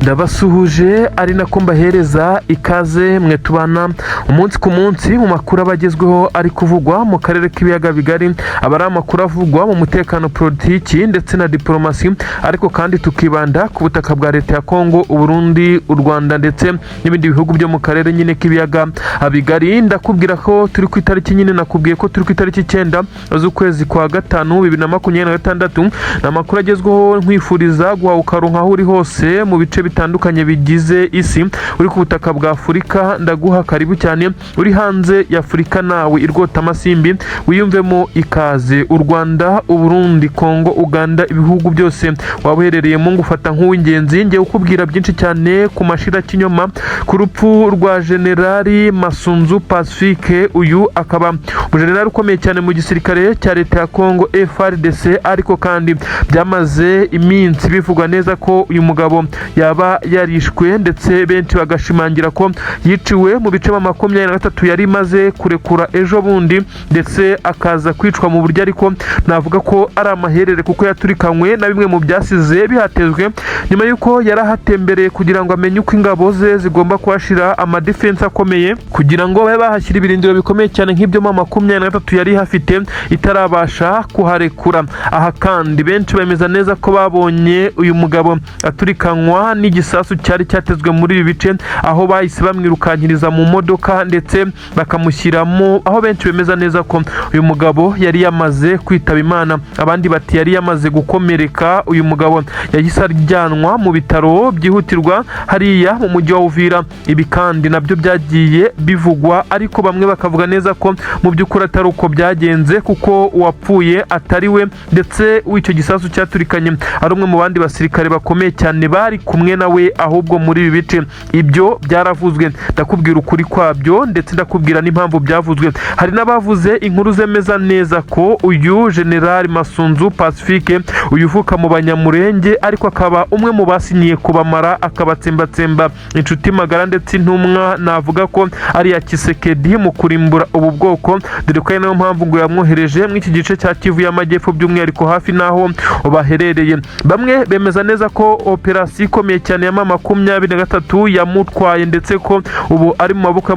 ndabasuhuje ari nako mbahereza ikaze mwe tubana umunsi ku munsi mu makuru abagezweho ari kuvugwa mu karere k'ibiyaga bigari abari amakuru avugwa mu mutekano politiki ndetse na diplomasi ariko kandi tukibanda ku butaka bwa leta ya Kongo, Uburundi, u Rwanda ndetse n'ibindi bihugu byo mu karere nyine k'ibiyaga bigari. Ndakubwira ko turi ku itariki nyine nakubwiye ko turi ku itariki 9 z'ukwezi kwa 5 2026. Amakuru agezweho nkwifuriza guhaukaronka aho uri hose mu bice bitandukanye bigize isi. Uri ku butaka bwa Afurika ndaguha karibu cyane, uri hanze ya Afurika nawe irwota amasimbi wiyumvemo ikaze. U Rwanda, Uburundi, Kongo, Uganda, ibihugu byose wabuherereyemo ngufata nk'uw'ingenzi. Ngiye ukubwira byinshi cyane ku mashira kinyoma ku rupfu rwa Generali Masunzu Pacifique. Uyu akaba umujenerali ukomeye cyane mu gisirikare cya leta ya Kongo FARDC, ariko kandi byamaze iminsi bivugwa neza ko uyu mugabo yaba yarishwe ndetse benshi bagashimangira ko yiciwe mu bice 23 yari maze kurekura ejo bundi, ndetse akaza kwicwa mu buryo ariko navuga ko ari amaherere kuko yaturikanywe na bimwe mu byasize bihatezwe nyuma yuko yarahatembereye kugira ngo amenye uko ingabo ze zigomba kuhashira amadefense akomeye kugira ngo babe bahashyira ibirindiro bikomeye cyane nk'ibyo 23 yari hafite itarabasha kuharekura. Aha kandi benshi bemeza neza ko babonye uyu mugabo aturikanywa n'igisasu cyari cyatezwe muri ibi bice, aho bahise bamwirukankiriza mu modoka ndetse bakamushyiramo, aho benshi bemeza neza ko uyu mugabo yari yamaze kwitaba Imana. Abandi bati yari yamaze gukomereka. Uyu mugabo yahise ajyanwa mu bitaro byihutirwa hariya mu mujyi wa Uvira. Ibi kandi nabyo byagiye bivugwa, ariko bamwe bakavuga neza ko mu by'ukuri atari uko byagenze, kuko uwapfuye atari we, ndetse w'icyo gisasu cyaturikanye ari umwe mu bandi basirikare bakomeye cyane bari kumwe nawe ahubwo muri ibi bice. Ibyo byaravuzwe, ndakubwira ukuri kwabyo ndetse ndakubwira n'impamvu byavuzwe. Hari n'abavuze inkuru zemeza neza ko uyu General Masunzu Pacifique uyu uvuka mu Banyamurenge ariko akaba umwe mu basinyiye kubamara akabatsembatsemba inshuti magara ndetse intumwa navuga ko ari ya Kisekedi mu kurimbura ubu bwoko, dore ko ari nayo mpamvu ngo yamwohereje mu iki gice cya Kivu y'Amajyepfo by'umwihariko hafi naho baherereye. Bamwe bemeza neza ko operasiyo ikomeye cyane ya 23 yamutwaye ndetse ko ubu ari mu maboko ya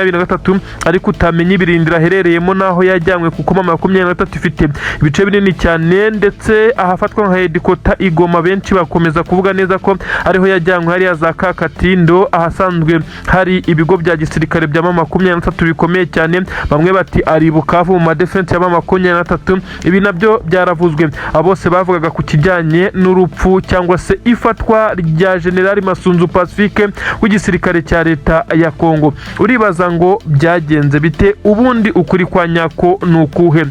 23 ariko utamenya ibirindira aherereyemo naho yajyanywe, kuko 23 ifite ibice binini cyane ndetse ahafatwa nka Hedikota Igoma. Benshi bakomeza kuvuga neza ko ariho yajyanywe hariya za Kakatindo, ahasanzwe hari ibigo bya gisirikare bya 23 bikomeye cyane. Bamwe bati ari Bukavu mu madefense ya 23. Ibi nabyo byaravuzwe. Abose bavugaga ku kijyanye n'urupfu cyangwa se ifatwa rya General Masunzu Pacifique w'igisirikare cya leta ya Kongo. Uribaza ngo byagenze bite? Ubundi ukuri kwa nyako nukuhe?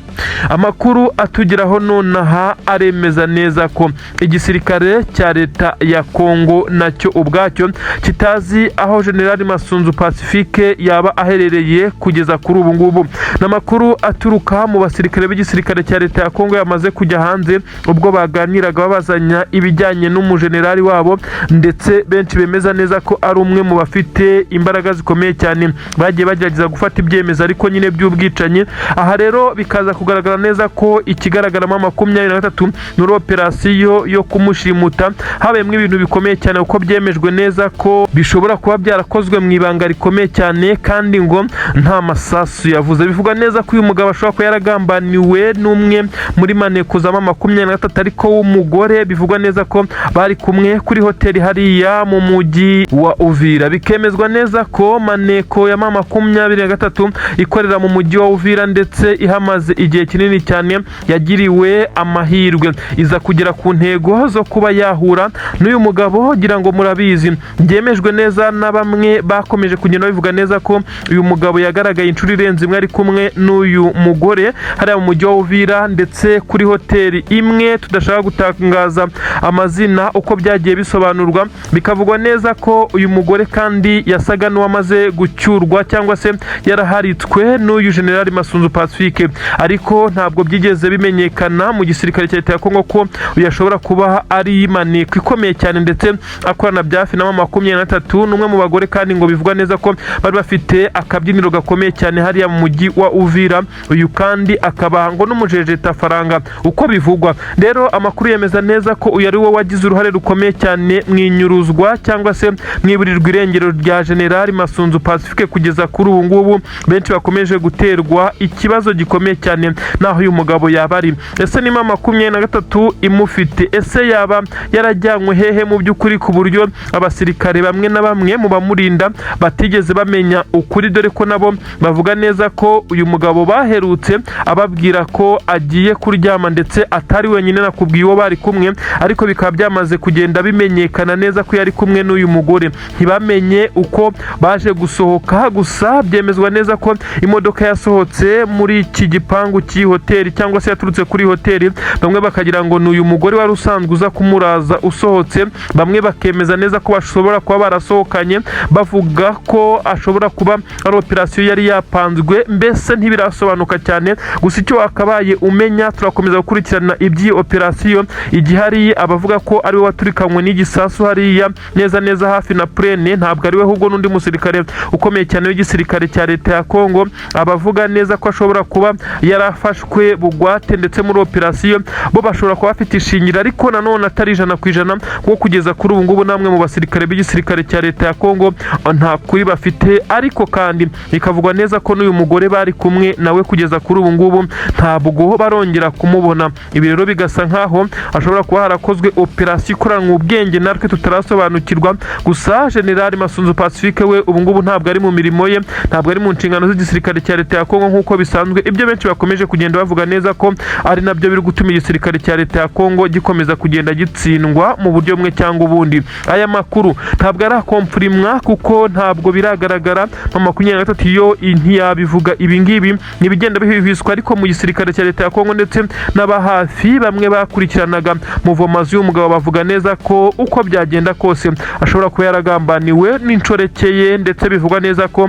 Amakuru atugeraho nonaha aremeza neza ko igisirikare cya leta ya Kongo nacyo ubwacyo kitazi aho General Masunzu Pacifique yaba aherereye kugeza kuri ubu ngubu. N'amakuru aturuka mu basirikare b'igisirikare cya leta ya Kongo yamaze kujya hanze ubwo baganiraga babazanya ibijyanye n'umujenerali wabo, ndetse benshi bemeza neza ko ari umwe mu bafite imbaraga zikomeye cyane bagiye bagerageza gufata ibyemezo ariko nyine by'ubwicanyi. Aha rero bikaza kugaragara neza ko ikigaragaramo 23 muri operasiyo yo kumushimuta habayemo ibintu bikomeye cyane, uko byemejwe neza ko bishobora kuba byarakozwe mu ibanga rikomeye cyane kandi ngo nta masasu yavuze. Bivuga neza ko uyu mugabo ashobora kuba yaragambaniwe n'umwe muri maneko za 23 ariko w'umugore. Bivugwa neza ko bari kumwe kuri hoteli hariya mu mujyi wa Uvira. Bikemezwa neza ko maneko ya 23 ikorera mu mujyi wa Uvira ndetse ihamaze igihe kinini cyane yagiriwe amahirwe iza kugera ku ntego zo kuba yahura n'uyu mugabo. Gira ngo murabizi, byemejwe neza na bamwe bakomeje kugenda bivuga neza ko uyu mugabo yagaragaye inshuro irenze imwe ari kumwe n'uyu mugore hariya mu mujyi wa Uvira, ndetse kuri hoteli imwe tudashaka gutangaza amazina uko byagiye bisobanurwa. Bikavugwa neza ko uyu mugore kandi yasaga n'uwamaze gucyurwa cyangwa se yaraharitswe n'uyu General Masunzu Pacifique, ariko ntabwo byigeze bimenyekana mu gisirikare cya leta ya Kongo ko yashobora kuba ari maneko ikomeye cyane ndetse akorana byafi na 23 n'umwe mu bagore, kandi ngo bivugwa neza ko bari bafite akabyiniro gakomeye cyane hariya mu mujyi wa Uvira. Uyu kandi akaba ngo n'umujejeta faranga uko bivugwa. Rero amakuru yemeza neza ko uyu ari we wagize uruhare rukomeye cyane mwinyuruzwa cyangwa se mwiburirwa irengero rya General Masunzu Pacifique kugeza kuri ubu ngubu benshi bakomeje guterwa ikibazo gikomeye cyane naho uyu mugabo yaba ari. Ese ni mama 23 imufite, ese yaba yarajyanywe hehe mu by'ukuri ku buryo abasirikare bamwe na bamwe mu bamurinda batigeze bamenya ukuri, dore ko nabo bavuga neza ko uyu mugabo baherutse ababwira ko agiye kuryama ndetse atari wenyine nakubwiye uwo bari kumwe, ariko bikaba byamaze kugenda bimenyekana neza ko yari kumwe n'uyu mugore. Ntibamenye uko baje gusohoka, gusa byemezwa neza ko imodoka yasohotse muri iki gipangu cy'iyi hoteli cyangwa se yaturutse kuri hoteli, bamwe bakagira ngo ni uyu mugore wari usanzwe uza kumuraza usohotse, bamwe bakemeza neza ko bashobora kuba barasohokanye bavuga ko ashobora kuba ari operasiyo yari yapanzwe, mbese ntibirasobanuka cyane. Gusa icyo wakabaye umenya, turakomeza gukurikirana iby'iyi operasiyo. Igihari abavuga ko ari we waturikanywe n'igisasu hariya neza hafi na plane, ntabwo ari we ahubwo n'undi musirikare ukomeye cyane w'igisirikare cya leta ya Kongo. Abavuga neza ko ashobora kuba yarafashwe bugwate ndetse muri operasiyo bo bashobora kuba bafite ishingira, ariko nanone atari 100% kuko kugeza kuri ubu ngubu namwe mu basirikare b'igisirikare cya leta ya Kongo nta kuri bafite. Ariko kandi ikavugwa neza ko n'uyu mugore bari kumwe nawe kugeza kuri ubu ngubu ntabwo barongera kumubona. Ibi rero bigasa nkaho ashobora kuba harakozwe operasiyo ikoranwe ubwenge natwe tutarasobanukirwa. Gusa General Masunzu Pacifique we ubu ngubu ntabwo ari mu mirimo ye, ntabwo ari mu nshingano z'igisirikare cya leta ya Kongo nk'uko bisanzwe. Ibyo benshi bakomeje kugenda bavuga neza ko ari nabyo biri gutuma igisirikare cya leta ya Kongo gikomeza kugenda gitsindwa mu buryo bumwe cyangwa ubundi. Aya makuru ntabwo ari akomfurimwa kuko ntabwo biragaragara. Mama 23 yo ntiyabivuga ibi ngibi, nibigenda bihwiswa, ariko mu gisirikare cya leta ya Kongo ndetse n'abahafi bamwe bakurikiranaga muvomazi y'umugabo bavuga neza ko uko byagenda kose ashobora kuba yaragambaniwe n'incorekeye, ndetse bivugwa neza ko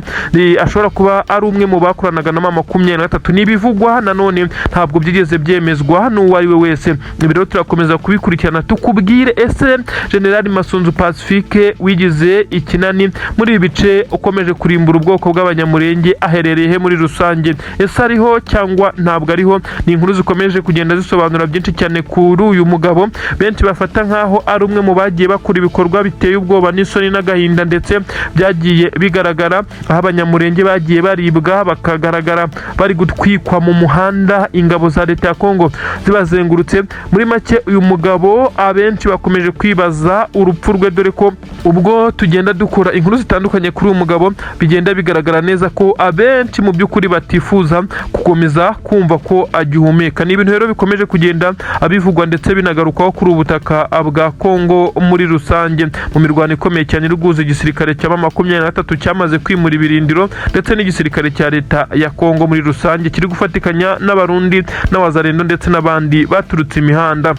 ashobora kuba ari umwe mu bakoranaga na mama 23. Nibivugwa nanone ntabwo byigeze byemezwa n'uwo ari we wese. Ibi rero turakomeza kubikurikirana tukubwire, ese General Masunzu Pacifique wigize ikinani muri ibi bice ukomeje kurimbura ubwoko bw'abanyamurenge aherereye he muri rusange? Ese ariho cyangwa ntabwo ariho? Ni inkuru zikomeje kugenda zisobanura byinshi cyane kuri uyu mugabo benshi bafata nkaho ari umwe mu bagiye bakora ibikorwa biteye ubwoba n'isoni n'agahinda, ndetse byagiye bigaragara aho abanyamurenge bagiye baribwa bakagaragara bari gutwikwa mu muhanda, ingabo za leta ya Kongo zibazengurutse. Muri make uyu mugabo abenshi bakomeje kwibaza urupfu rwe, dore ko ubwo tugenda dukora inkuru zitandukanye kuri uyu mugabo bigenda bigaragara neza ko abenshi mu by'ukuri batifuza gukomeza kumva ko agihumeka. Ni ibintu rero bikomeje kugenda abivugwa ndetse binagarukaho kuri ubutaka bwa Kongo muri rusange, mu mirwano ikomeye cyane iri igisirikare cya 23 cyamaze kwimura ibirindiro ndetse n'igisirikare cya leta ya Kongo muri rusange kiri gufatikanya n'abarundi n'abazarendo ndetse n'abandi baturutse imihanda.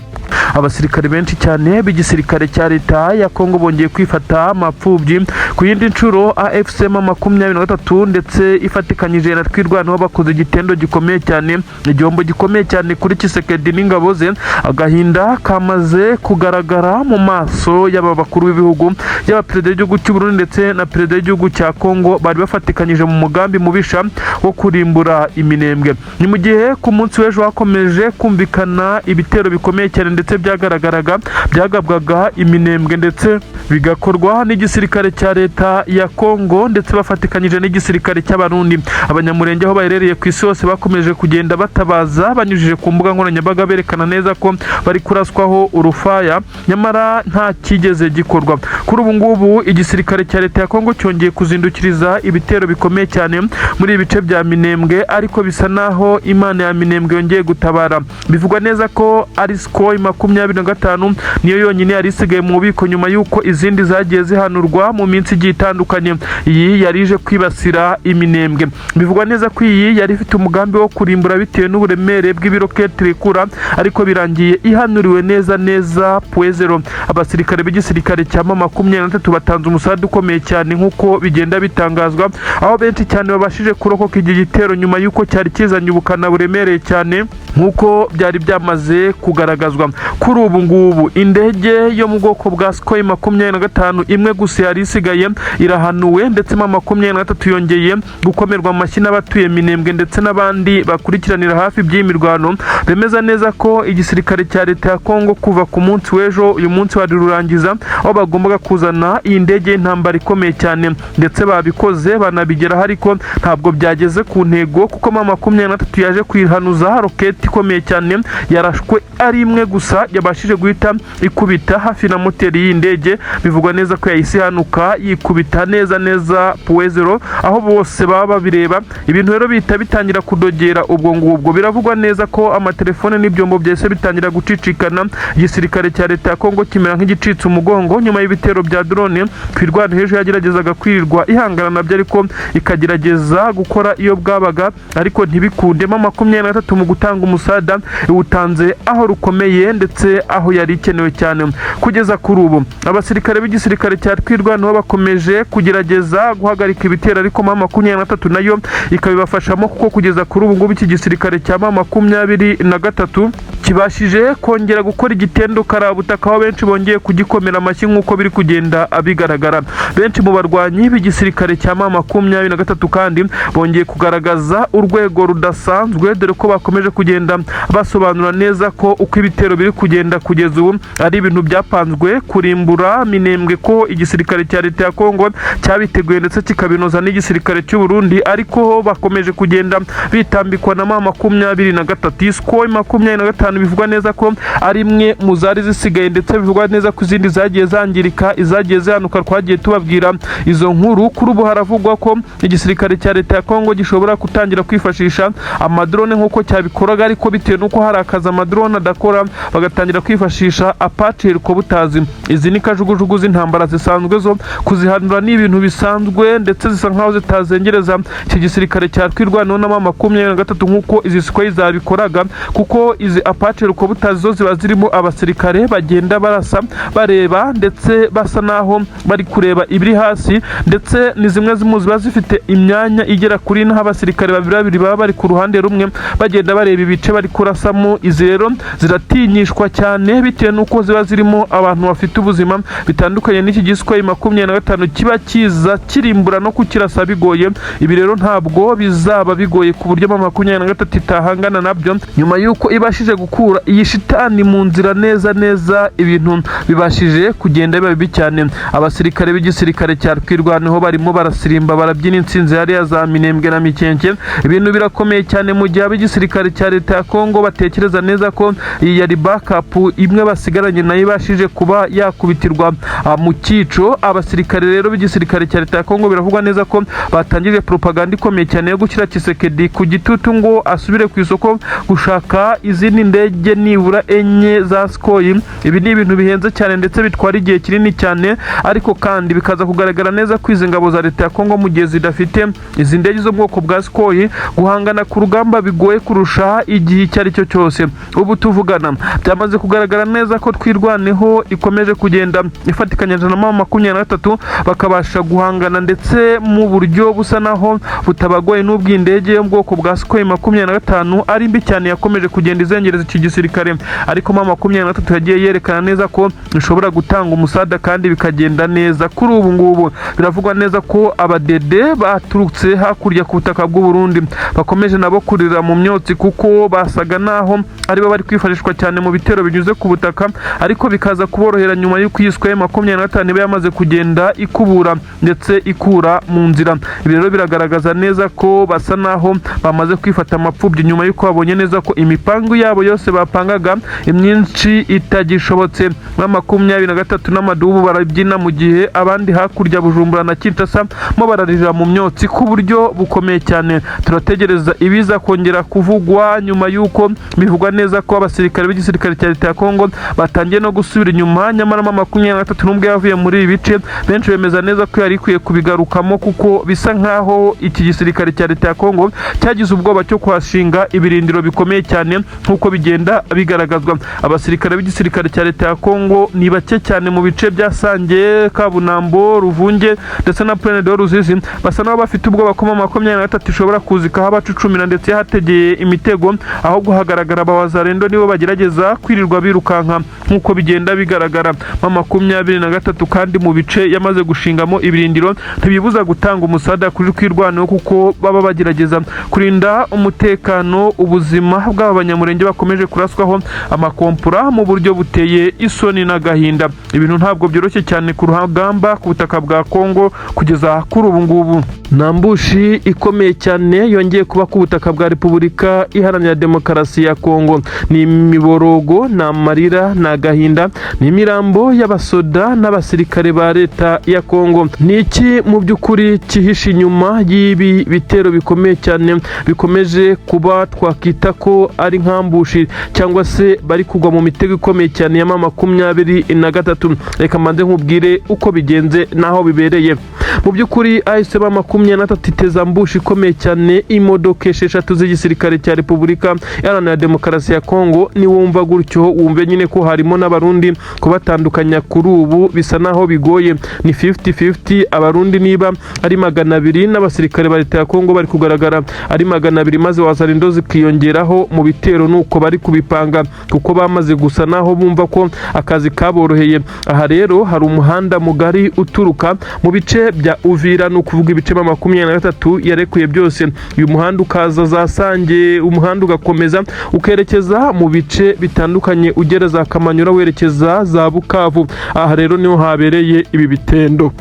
Abasirikare benshi cyane b'igisirikare cya leta ya Kongo bongeye kwifata amapfubyi ku yindi nshuro. AFC 23 ndetse ifatikanyije na twirwanaho bakoze igitendo gikomeye cyane, igihombo gikomeye cyane kuri Tshisekedi n'ingabo ze. Agahinda kamaze kugaragara mu maso y'aba bakuru b'ibihugu, y'aba perezida w'igihugu cy'u Burundi ndetse na perezida w'igihugu cya Kongo, bari bafatikanyije mu mugambi mubisha wo kurimbura iminembwe. Ni mu gihe ku munsi w'ejo hakomeje kumvikana ibitero bikomeye cyane ndetse byagaragaraga byagabwaga iminembwe ndetse bigakorwa n'igisirikare cya leta ya Kongo ndetse bafatikanyije n'igisirikare cy'abarundi. Abanyamurenge aho baherereye ku isi hose bakomeje kugenda batabaza banyujije ku mbuga nkoranyambaga berekana neza ko bari kuraswaho urufaya, nyamara nta kigeze gikorwa. Kuri ubu ngubu igisirikare cya leta ya Kongo cyongeye kuzindukiriza ibitero bikomeye cyane muri ibice bya Minembwe, ariko bisa naho Imana ya Minembwe yongeye gutabara. Bivugwa neza ko ari Skoi 25 niyo yonyine yari isigaye mu bubiko nyuma y'uko izindi zagiye zihanurwa mu minsi igiye itandukanye. Iyi yarije kwibasira iminembwe. Bivugwa neza ko iyi yari ifite umugambi wo kurimbura bitewe n'uburemere bw'ibiroketi rekura, ariko birangiye ihanuriwe neza puezero. Abasirikare b'igisirikare cya 23 batanze umusada ukomeye cyane nk'uko bigenda bitangazwa, aho benshi cyane babashije kurokoka iki gitero nyuma y'uko cyari kizanye ubukana buremereye cyane nk'uko byari byamaze kugaragazwa. Kuri ubu ngubu indege yo mu bwoko bwa Skoi 25 M25 imwe gusa yari isigaye irahanuwe, ndetse M23 yongeye gukomerwa amashyi n'abatuye Minembwe ndetse n'abandi bakurikiranira hafi by'imirwano bemeza neza ko igisirikare cya leta ya Kongo kuva ku munsi w'ejo uyu munsi wari rurangiza aho bagombaga kuzana iyi ndege y'intambara ikomeye cyane, ndetse babikoze banabigeraho ariko ntabwo byageze ku ntego kuko M23 yaje kwihanuza roketi ikomeye cyane yarashwe ari imwe gusa yabashije guhita ikubita hafi na moteri y'indege. Bivugwa neza ko yahise hanuka yikubita neza puwezero aho bose baba babireba. Ibintu rero bihita bitangira kudogera ubwo ngubwo. Biravugwa neza ko amatelefone n'ibyombo byese bitangira gucicikana, igisirikare cya leta ya Kongo kimera nk'igicitse umugongo nyuma y'ibitero bya drone kwirwana hejuru yageragezaga kwirirwa ihangana nabyo ariko ikagerageza gukora iyo bwabaga ariko ntibikunde. M23 mu gutanga umusada iwutanze aho rukomeye ndetse aho yari ikenewe cyane. Kugeza kuri ubu abasirikare b'igisirikare cya twirwanaho bakomeje kugerageza guhagarika ibitero ariko M23 nayo ikabibafashamo kuko kugeza kuri ubu ngubu iki gisirikare cya M23 kibashije kongera gukora igitendo karabutaka aho benshi bongeye kugikomera amashyi nk'uko biri kugenda bigaragara. Benshi mu barwanyi b'igisirikare cya M23 kandi bongeye kugaragaza urwego rudasanzwe dore ko bakomeje kugenda basobanura neza ko uko ibitero biri kugenda kugeza ubu ari ibintu byapanzwe kurimbura Minembwe, ko igisirikare cya leta ya Kongo cyabiteguye ndetse kikabinoza n'igisirikare cy'u Burundi ariko bakomeje kugenda bitambikwa na M23. Isko 25 bivugwa neza ko ari imwe mu zari zisigaye ndetse bivugwa neza ko izindi zagiye zangirika, izagiye zihanuka twagiye tubabwira izo nkuru. Kuri ubu haravugwa ko igisirikare cya leta ya Kongo gishobora gutangira kwifashisha amadrone nk'uko cyabikoraga ariko bitewe n'uko hari akazi amadrone adakora bagatangira kwifashisha Apache helikoptazi. Izi ni kajugujugu z'intambara zisanzwe zo kuzihanura ni ibintu bisanzwe ndetse zisa nkaho zitazengereza iki gisirikare cya twirwanaho na M23 nk'uko izi Sukhoi zabikoraga, kuko izi Apache helikoptazi zo ziba zirimo abasirikare bagenda barasa bareba ndetse basa naho bari kureba ibiri hasi, ndetse ni zimwe ziba zifite imyanya igera kuri naho abasirikare babiri baba bari ku ruhande rumwe bagenda bareba ibice bari kurasamo. Izi rero ziratinyishwa cyane bitewe n'uko ziba zirimo abantu bafite ubuzima bitandukanye n'iki giswa 25 kiba kiza kirimbura no kukirasa bigoye. Ibi rero ntabwo bizaba bigoye ku buryo M23 itahangana nabyo nyuma y'uko ibashije gukura iyi shitani mu nzira neza ibintu bibashije kugenda biba bibi cyane. Abasirikare b'igisirikare cya twirwanaho barimo barasirimba barabyina intsinzi hariya za Minembwe na Mikenke. Ibintu birakomeye cyane mu gihe ab'igisirikare cya leta ya Kongo batekereza neza ko iyi yari backup imwe basigaranye nayo ibashije kuba yakubitirwa mu cyico. Abasirikare rero b'igisirikare cya leta ya Kongo biravugwa neza ko batangije propaganda ikomeye cyane yo gushyira Tshisekedi ku gitutu ngo asubire ku isoko gushaka izindi ndege nibura enye za Sukhoi. Ibi ni ibintu bihenze cyane ndetse bitwara igihe kinini cyane ariko kandi bikaza kugaragara neza ko izi ngabo za leta ya Kongo mu gihe zidafite izi ndege zo mu bwoko bwa Sukhoi guhangana ku rugamba bigoye kurusha igihe icyo ari cyo cyose. Ubu tuvugana byamaze kugaragara neza ko twirwaneho ikomeje kugenda ifatikanyije na M23 bakabasha guhangana ndetse mu buryo busa naho butabagoye n'ubw'indege yo mu bwoko bwa Sukhoi 25 ari mbi cyane yakomeje kugenda izengereza iki gisirikare, ariko M23 yagiye yerekana neza ko ishobora gutanga umusada kandi bikagenda neza. Kuri ubu ngubu biravugwa neza ko abadede baturutse hakurya ku butaka bw'u Burundi bakomeje nabo kurira mu myotsi kuko basaga naho aribo bari kwifashishwa cyane mu bitero binyuze ku butaka ariko bikaza kuborohera nyuma y'uko yiswe 25 iba yamaze kugenda ikubura ndetse ikura mu nzira. Ibi rero biragaragaza neza ko basa naho bamaze kwifata amapfubyi nyuma y'uko babonye neza ko imipangu yabo yose bapangaga imyinshi itagishobotse. M23 n'amadubu barabyina mu gihe abandi hakurya Bujumbura na Kinshasa mo bararira mu myotsi ku buryo bukomeye cyane. Turategereza ibiza kongera kuvugwa nyuma y'uko bivugwa neza ko abasirikare b'igisirikare cya leta ya Kongo batangiye no gusubira inyuma, nyamara M23 n'ubwo yavuye muri ibi bice benshi bemeza neza ko yari ikwiye kubigarukamo kuko bisa nkaho iki gisirikare cya leta ya Kongo cyagize ubwoba cyo kuhashinga ibirindiro bikomeye cyane nk'uko bigenda bigaragazwa. Abasirikare b'igisirikare cya leta ya Kongo ni bake cyane mu bice bya Sange, Kabunambo, Ruvunge ndetse na Plaine de Ruzizi. Basa n'aho bafite ubwoba ko 23 ishobora kuzikaho abacucumira ndetse hategeye imitego, aho guhagaragara abawazarendo nibo bagerageza kwirirwa birukanka nk'uko bigenda bigaragara. 23 kandi mu bice yamaze gushingamo ibirindiro ntibibuza gutanga umusada kuri kwirwanaho, kuko baba bagerageza kurinda umutekano ubuzima bw'aba banyamurenge bakomeje kuraswaho amakompura mu buryo buteye isoni n'agahinda. Ibintu ntabwo byoroshye cyane ku rugamba ku butaka bwa Kongo kugeza kuri ubu ngubu. Nambushi ikomeye cyane yongeye kuba ku butaka bwa Repubulika Iharanira Demokarasi ya Kongo. Ni imiborogo, na marira, na gahinda, ni imirambo y'abasoda n'abasirikare ba leta ya Kongo. Ni iki mu by'ukuri kihishe inyuma y'ibi bitero bikomeye cyane bikomeje kuba twakita ko ari nkambushi cyangwa se bari kugwa mu mitego ikomeye cyane ya 23? Reka mbanze nkubwire uko bigenze naho bibereye. Mu by'ukuri ahise ba 23 iteza mbushi ikomeye cyane imodoka 6 z'igisirikare cya Repubulika Iharanira Demokarasi ya Kongo. Ni wumva gutyo wumve nyine ko harimo n'abarundi kubatandukanya kuri ubu bisa naho bigoye. Ni 50-50, abarundi niba ari 200 n'abasirikare ba leta ya Kongo bari kugaragara ari 200, maze wazarendo zikiyongeraho mu bitero nuko bari kubipanga, kuko bamaze gusa naho bumva ko akazi kaboroheye. Aha rero hari umuhanda mugari uturuka mu bice bya Uvira, no kuvuga ibice 23 yarekuye byose. Uyu muhanda ukaza za Sange, umuhanda ugakomeza ukerekeza mu bice bitandukanye ugereza Kamanyura werekeza za Bukavu. Aha rero niho habereye ibi bitendo.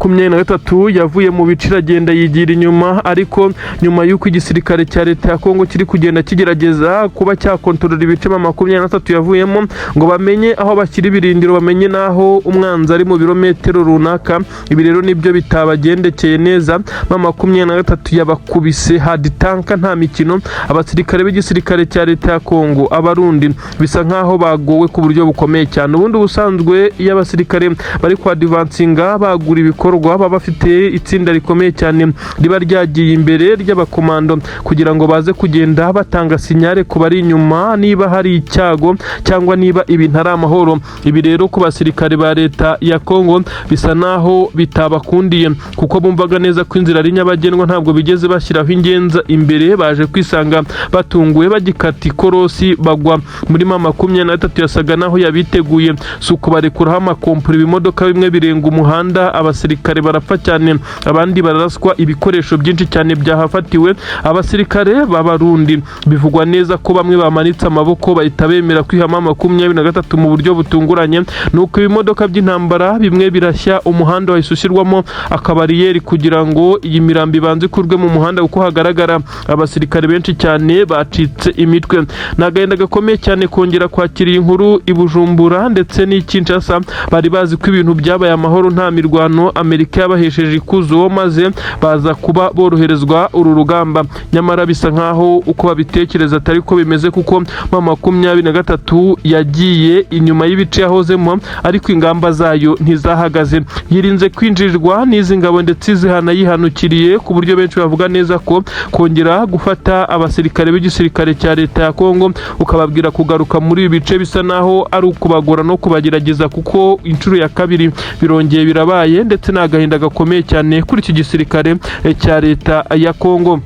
23 yavuye mu bice iragenda yigira inyuma, ariko nyuma y'uko igisirikare cya leta ya Kongo kiri kugenda kigerageza kuba cyakontorora ibice 23 yavuyemo ngo bamenye aho bashyira ibirindiro, bamenye naho umwanzi ari mu birometero runaka. Ibi rero nibyo bitabagendekeye neza. 23 yabakubise hadi tanka nta mikino. Abasirikare b'igisirikare cya leta ya Kongo, abarundi, bisa nkaho bagowe ku buryo bukomeye cyane. Ubundi busanzwe iyo abasirikare bari kwa advancinga bagura ibikorwa baba bafite itsinda rikomeye cyane riba ryagiye imbere ry'abakomando kugira ngo baze kugenda batanga sinyare ku bari inyuma niba hari icyago cyangwa niba ibintu ari amahoro. Ibi rero ku basirikare ba leta ya Kongo bisa naho bitabakundiye, kuko bumvaga neza ko inzira ari nyabagendwa, ntabwo bigeze bashyiraho ingenza imbere. Baje kwisanga batunguwe bagikata ikorosi bagwa muri 23 yasaga naho yabiteguye. Suko barekuraho amakompura, ibimodoka bimwe birenga umuhanda, abasirikare barapfa cyane, abandi bararaswa, ibikoresho byinshi cyane byahafatiwe. Abasirikare b'abarundi bivugwa neza ko bamwe bamanitse amaboko bahita bemera kwihama 23 mu buryo butunguranye. Nuko ibimodoka by'intambara bimwe birashya, umuhanda wahisushyirwamo akabariyeri kugira ngo iyi mirambo ibanze kurwe mu muhanda, kuko hagaragara abasirikare benshi cyane bacitse imitwe. Nagahinda gakomeye cyane kongera kwakira inkuru i Bujumbura ndetse n'i Kinshasa. Bari bazi ko ibintu byabaye amahoro nta mirwano, Amerika yabahesheje ikuzo maze baza kuba boroherezwa uru rugamba. Nyamara bisa nkaho uko babitekereza atari ko bimeze, kuko 23 yagiye inyuma y'ibice yahozemo, ariko ingamba zayo ntizahagaze. Yirinze kwinjirwa n'izi ngabo ndetse zihanayihanukiriye, ku buryo benshi bavuga neza ko kongera gufata abasirikare b'igisirikare cya leta ya Kongo ukababwira kugaruka muri ibi bice bisa naho ari ukubagora no kubagerageza, kuko inshuro ya kabiri birongeye birabaye, ndetse n'agahinda gakomeye cyane kuri iki gisirikare cya leta ya Kongo.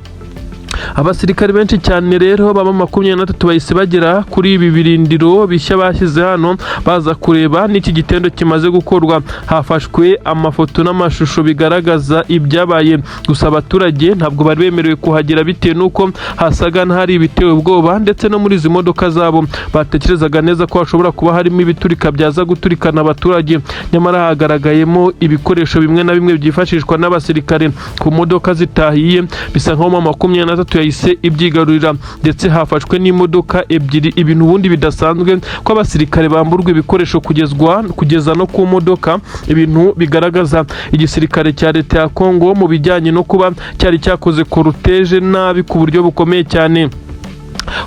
Abasirikare benshi cyane rero baba 23 bahise bagera kuri ibi birindiro bishya bashyize hano baza kureba n'iki gitendo kimaze gukorwa. Hafashwe amafoto n'amashusho bigaragaza ibyabaye, gusa abaturage ntabwo bari bemerewe kuhagera bitewe nuko hasaga n'ahari ibitewe ubwoba, ndetse no muri izi modoka zabo batekerezaga neza ko hashobora kuba harimo ibiturika byaza guturikana abaturage. Nyamara hagaragayemo ibikoresho bimwe na bimwe byifashishwa n'abasirikare ku modoka zitahiye, bisa nko 23 yahise ibyigarurira, ndetse hafashwe n'imodoka ebyiri. Ibintu ubundi bidasanzwe ko abasirikare bamburwa ibikoresho kugeza no ku modoka, ibintu bigaragaza igisirikare cya leta ya Kongo mu bijyanye no kuba cyari cyakoze korutege nabi ku buryo bukomeye cyane.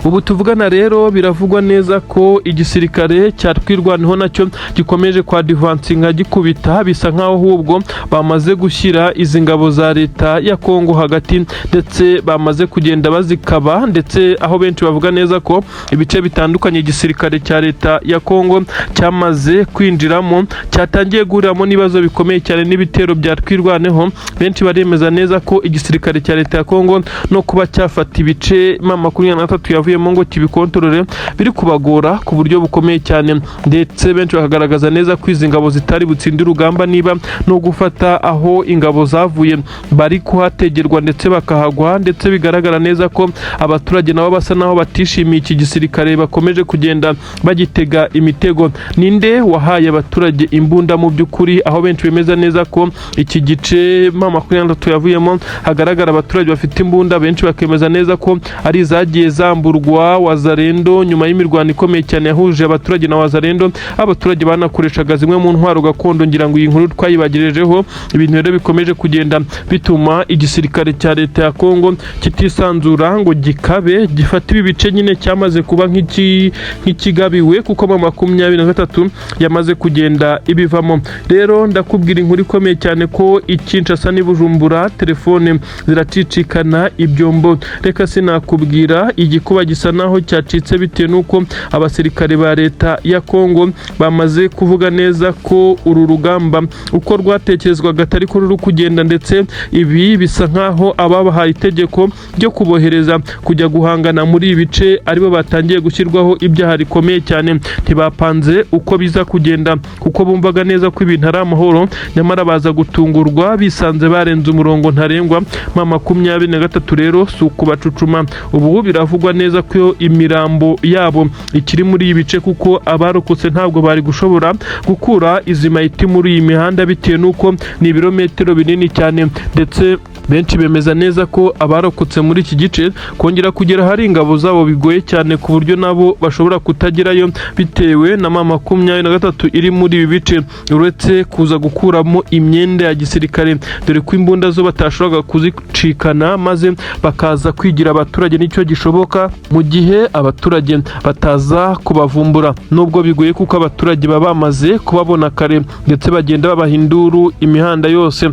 ubu tuvugana rero biravugwa neza ko igisirikare cya Twirwaneho nacyo gikomeje kwa divansinga gikubita, bisa nkaho ahubwo bamaze gushyira izi ngabo za leta ya Kongo hagati ndetse bamaze kugenda bazikaba, ndetse aho benshi bavuga neza ko ibice bitandukanye igisirikare cya leta ya Kongo cyamaze kwinjiramo cyatangiye guhuriramo n'ibibazo bikomeye cyane n'ibitero bya Twirwaneho. Benshi baremeza neza ko igisirikare cya leta ya Kongo no kuba cyafata ibice M23 yavuyemo ngo kibikontorore biri kubagora ku buryo bukomeye cyane, ndetse benshi bakagaragaza neza ko izi ngabo zitari butsinde urugamba niba no gufata aho ingabo zavuye bari kuhategerwa ndetse bakahagwa, ndetse bigaragara neza ko abaturage nabo basa naho batishimiye iki gisirikare, bakomeje kugenda bagitega imitego. Ninde wahaye abaturage imbunda mu by'ukuri, aho benshi bemeza neza ko iki gice M23 yavuyemo hagaragara abaturage bafite imbunda, benshi bakemeza neza ko ari zagiye zamburwa Wazalendo nyuma y'imirwano ikomeye cyane yahuje abaturage na Wazalendo. Abaturage banakoreshaga zimwe mu ntwaro gakondo, ngira ngo iyi nkuru twayibagejejeho. Ibintu rero bikomeje kugenda bituma igisirikare cya leta ya Kongo kitisanzura ngo gikabe gifata ibi bice nyine cyamaze kuba nk'ikigabiwe, kuko M23 yamaze kugenda ibivamo. Rero ndakubwira inkuru ikomeye cyane ko Kinshasa n'i Bujumbura telefone ziracicikana ibyombo. Reka sinakubwira igikuba gisa naho cyacitse bitewe nuko abasirikare ba leta ya Kongo bamaze kuvuga neza ko uru rugamba uko rwatekerezwaga atari ko ruri kugenda, ndetse ibi bisa nkaho ababahaye itegeko ryo kubohereza kujya guhangana muri ibi bice aribo batangiye gushyirwaho ibyaha rikomeye cyane. Ntibapanze uko biza kugenda kuko bumvaga neza ko ibintu ari amahoro, nyamara baza gutungurwa bisanze barenze umurongo ntarengwa. M23 rero si ukubacucuma, ubu biravugwa neza ko imirambo yabo ikiri muri ibi bice, kuko abarokotse ntabwo bari gushobora gukura izi mayiti muri iyi mihanda bitewe nuko ni ibirometero binini cyane, ndetse benshi bemeza neza ko abarokotse muri iki gice kongera kugera hari ingabo zabo bigoye cyane, ku buryo nabo bashobora kutagerayo bitewe na M23 iri muri ibi bice, uretse kuza gukuramo imyenda ya gisirikare, dore ko imbunda zo batashoboraga kuzicikana maze bakaza kwigira abaturage nicyo gishoboka mu gihe abaturage bataza kubavumbura. Nubwo bigoye kuko abaturage baba bamaze kubabona kare ndetse bagenda babahinduru imihanda yose.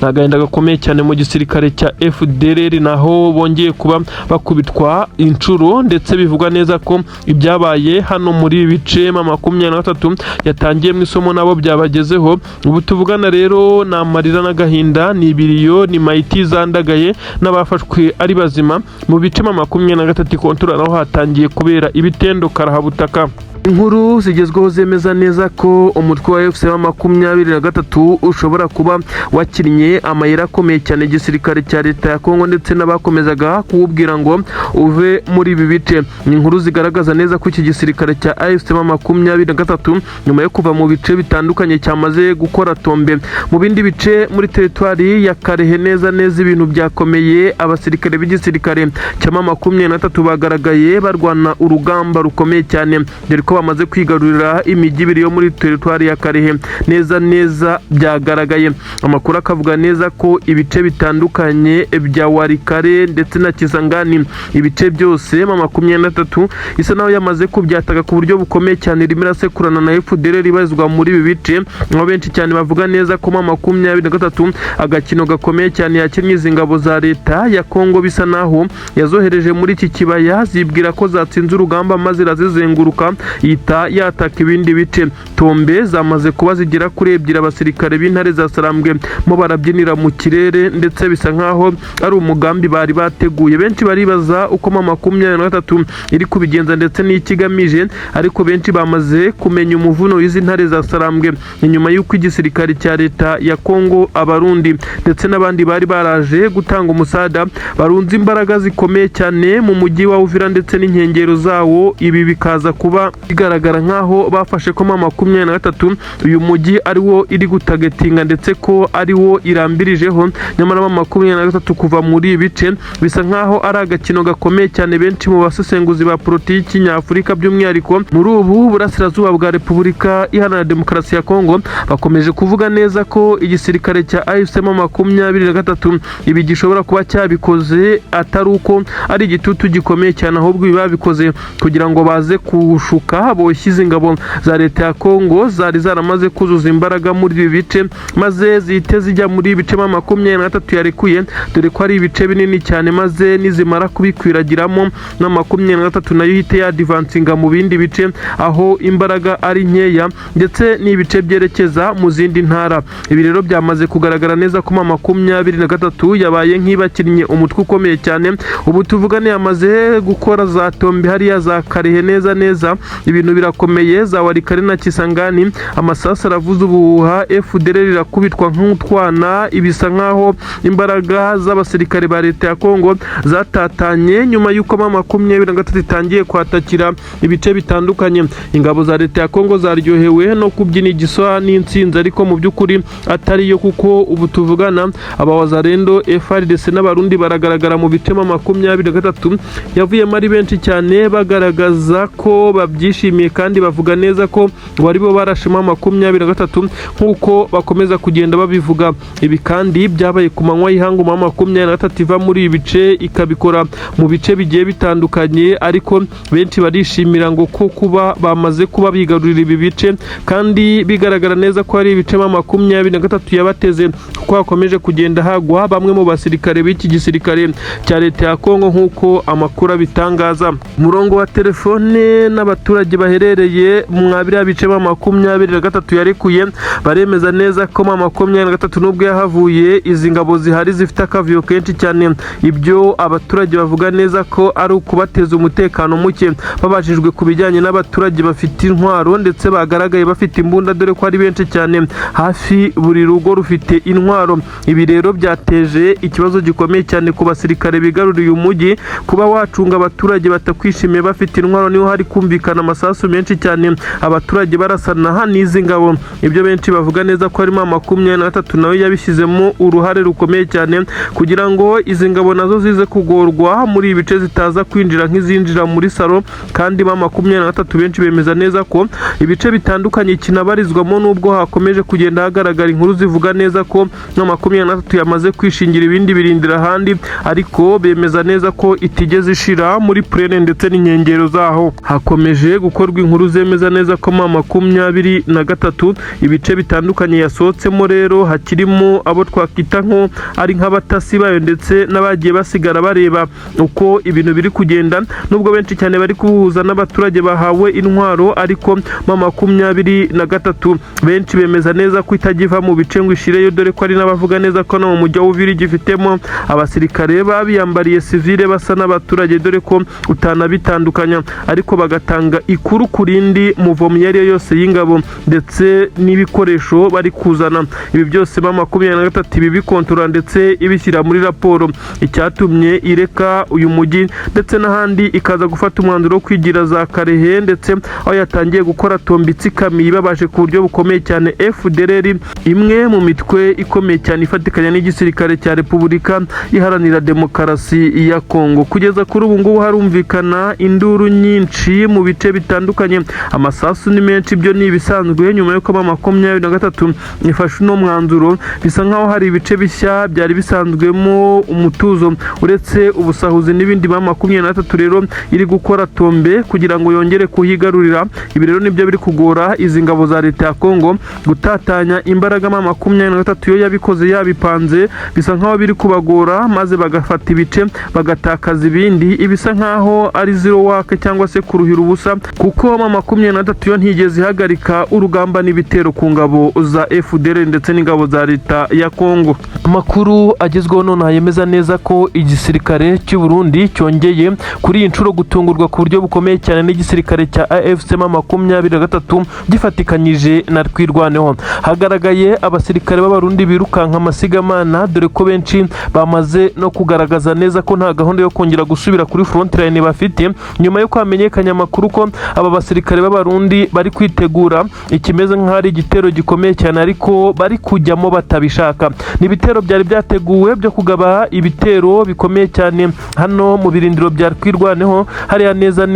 Nagahinda gakomeye cyane mu gisirikare cya FDLR, naho bongeye kuba bakubitwa inshuro, ndetse bivugwa neza ko ibyabaye hano muri ibi bice M23 yatangiye mu isomo nabo byabagezeho. Ubu tuvugana rero ni amarira n'agahinda, ni ibiriyo, ni mayiti zandagaye n'abafashwe ari bazima mu bice M23 kontora, naho hatangiye kubera ibitendo karahabutaka. Inkuru zigezweho zemeza neza ko umutwe wa FC M23 ushobora kuba wakinnye amayira akomeye cyane igisirikare cya leta ya Kongo, ndetse n'abakomezaga kuwubwira ngo uve muri ibi bice. Ni inkuru zigaragaza neza ko iki gisirikare cya FC M23 nyuma yo kuva mu bice bitandukanye cyamaze gukora tombe mu bindi bice muri teritwari ya Karehe. Neza ibintu byakomeye, abasirikare b'igisirikare cya M23 bagaragaye barwana urugamba rukomeye cyane, dore ko bamaze kwigarurira imijyi ibiri yo muri teritwari ya Karehe. Neza byagaragaye, amakuru akavuga neza ko ibice bitandukanye bya Warikare ndetse na Kisangani, ibice byose M23 isa naho yamaze kubyataga ku buryo bukomeye cyane, rimwe rasekurana na FDLR ibazwa muri ibi bice. Aho benshi cyane bavuga neza ko M23 agakino gakomeye cyane yakinnye izi ngabo za leta ya Kongo, bisa naho yazohereje muri iki kibaya zibwira ko zatsinze urugamba maze razizenguruka yita yataka ibindi bice. Tombe zamaze kuba zigera kuri ebyiri, abasirikare b'intare za Sarambwe mo barabyinira mu kirere, ndetse bisa nkaho ari umugambi bari bateguye. Benshi baribaza uko M23 iri kubigenza ndetse n'ikigamije, ariko benshi bamaze kumenya umuvuno w'izi ntare za Sarambwe inyuma y'uko igisirikare cya leta ya Kongo, abarundi ndetse n'abandi bari baraje gutanga umusada barunze imbaraga zikomeye cyane mu mujyi wa Uvira ndetse n'inkengero zawo. Ibi bikaza kuba bigaragara nkaho bafashe ko M23 uyu mujyi ari wo iri gutagetinga ndetse ko ari wo irambirijeho. Nyamara M23 kuva muri bice bisa nkaho ari agakino gakomeye cyane benshi mu basesenguzi ba politiki nyafurika by'umwihariko muri ubu burasirazuba bwa Repubulika Iharanira Demokarasi ya Kongo bakomeje kuvuga neza ko igisirikare cya AFC M23 ibi gishobora kuba cyabikoze atari uko ari igitutu gikomeye cyane, ahubwo biba bikoze kugira ngo baze kushuka boshyize ingabo za leta ya Kongo zari zaramaze kuzuza imbaraga muri ibi bice maze zihite zijya muri ibice M23 yarekuye, dore ko ari ibice binini cyane, maze nizimara kubikwiragiramo M23 nayo ihite yadivansinga mu bindi bice aho imbaraga ari nkeya ndetse n'ibice byerekeza mu zindi ntara. Ibi rero byamaze kugaragara neza ko M23 yabaye nk'ibakinnye umutwe ukomeye cyane. Ubu tuvugane yamaze gukora za Tombe hariya za Karehe neza ibintu birakomeye, za Warikare na Kisangani amasasu aravuza ubuhuha, FDLR irakubitwa nk'utwana. Ibisa nkaho imbaraga z'abasirikare ba leta ya Kongo zatatanye nyuma y'uko M23 itangiye kwatakira ibice bitandukanye. Ingabo za leta ya Kongo zaryohewe no kubyina igiswa n'intsinzi, ariko mu by'ukuri atari yo, kuko ubu tuvugana abawazarendo FARDC n'abarundi baragaragara mu bice M23 yavuyemo ari benshi cyane, bagaragaza ko babyishimiye kandi bavuga neza ko bari bo barashima M23 nk'uko bakomeza kugenda babivuga. Ibi kandi byabaye ku manywa y'ihangu M23 iva muri ibi bice ikabikora mu bice bigiye bitandukanye, ariko benshi barishimira ngo ko kuba bamaze kuba bigarurira ibi bice, kandi bigaragara neza ko ari ibice M23 yabateze, kuko hakomeje kugenda hagwa bamwe mu basirikare b'iki gisirikare cya leta ya Kongo nk'uko amakuru abitangaza. Umurongo wa telefone n'abaturage baherereye mu biriya bice M23 yarekuye baremeza neza ko M23 nubwo yahavuye izi ngabo zihari zifite akavuyo kenshi cyane. Ibyo abaturage bavuga neza ko ari ukubateza umutekano muke, babajijwe ku bijyanye n'abaturage bafite intwaro ndetse bagaragaye bafite imbunda, dore ko ari benshi cyane, hafi buri rugo rufite intwaro. Ibi rero byateje ikibazo gikomeye cyane ku basirikare bigaruriye umujyi. Kuba wacunga abaturage batakwishimiye bafite intwaro, niho hari kumvikana amasasu menshi cyane, abaturage barasana n'izi ngabo. Ibyo benshi bavuga neza ko harimo M23 nawe yabishyizemo uruhare rukomeye cyane kugira ngo izi ngabo nazo zize kugorwa muri ibice zitaza kwinjira nk'izinjira muri salo. Kandi M23 benshi bemeza neza ko ibice bitandukanye kinabarizwamo, nubwo hakomeje kugenda hagaragara inkuru zivuga neza ko M23 yamaze kwishingira ibindi birindira ahandi, ariko bemeza neza ko itigeze ishira muri plene ndetse n'inkengero zaho. Hakomeje gukorwa inkuru zemeza neza ko M23 ibice bitandukanye yasohotsemo rero hakirimo abo twakita nko ari nk'abatasi bayo ndetse n'abagiye basigara bareba uko ibintu biri kugenda, nubwo benshi cyane bari kubuhuza n'abaturage bahawe intwaro, ariko M23 benshi bemeza neza ko itagiva mu bice ngo ishireyo, dore ko ari n'abavuga neza ko no mu mujyi w'Uvira gifitemo abasirikare babiyambariye civile basa n'abaturage, dore ko utanabitandukanya, ariko bagatanga ikuru kurindi muvomo yari yose y'ingabo ndetse n'ibikoresho bari kuzana. Ibi byose M23 ibi bikontorora ndetse ibishyira muri raporo, icyatumye ireka uyu mujyi ndetse n'ahandi ikaza gufata umwanzuro wo kwigira za Karehe, ndetse aho yatangiye gukora Tombe itsikamiye babaje ku buryo bukomeye cyane. FDLR imwe mu mitwe ikomeye cyane ifatikanya n'igisirikare cya Repubulika Iharanira Demokarasi ya Kongo. Kugeza kuri ubu ngubu harumvikana induru nyinshi mu bice bitandukanye, amasasu ni menshi, byo ni ibisanzwe nyuma y'uko M23 ifashe uno mwanzuro. Bisa nkaho hari ibice bishya byari bisanzwemo umutuzo uretse ubusahuzi n'ibindi. M23 rero iri gukora Tombe kugira ngo yongere kuhigarurira. Ibi rero nibyo biri kugora izi ngabo za leta ya Kongo gutatanya imbaraga. M23 yo yabikoze yabipanze, bisa nkaho biri kubagora maze bagafata ibice bagatakaza ibindi. Ibisa nkaho ari zero wake cyangwa se kuruhira ubusa, kuko M23 yo ntigeze ihagarika urugamba n'ibitero ku ngabo za FDLR ndetse n'ingabo za leta ya Kongo. Amakuru agezweho none yemeza neza ko igisirikare cy'u Burundi cyongeye kuri iyi nshuro gutungurwa ku buryo bukomeye cyane n'igisirikare cya AFC M23 gifatikanyije na Twirwaneho. Hagaragaye abasirikare b'abarundi birukanka amasigamana, dore ko benshi bamaze no kugaragaza neza ko nta gahunda yo kongera gusubira kuri front line bafite, nyuma yo kwamenyekanya amakuru ko aba basirikare b'abarundi bari kwitegura ikimeze nk'ari igitero gikomeye cyane ariko bari kujyamo batabishaka. Ni ibitero byari byateguwe byo kugaba ibitero bikomeye cyane hano mu birindiro bya Twirwaneho hariya neza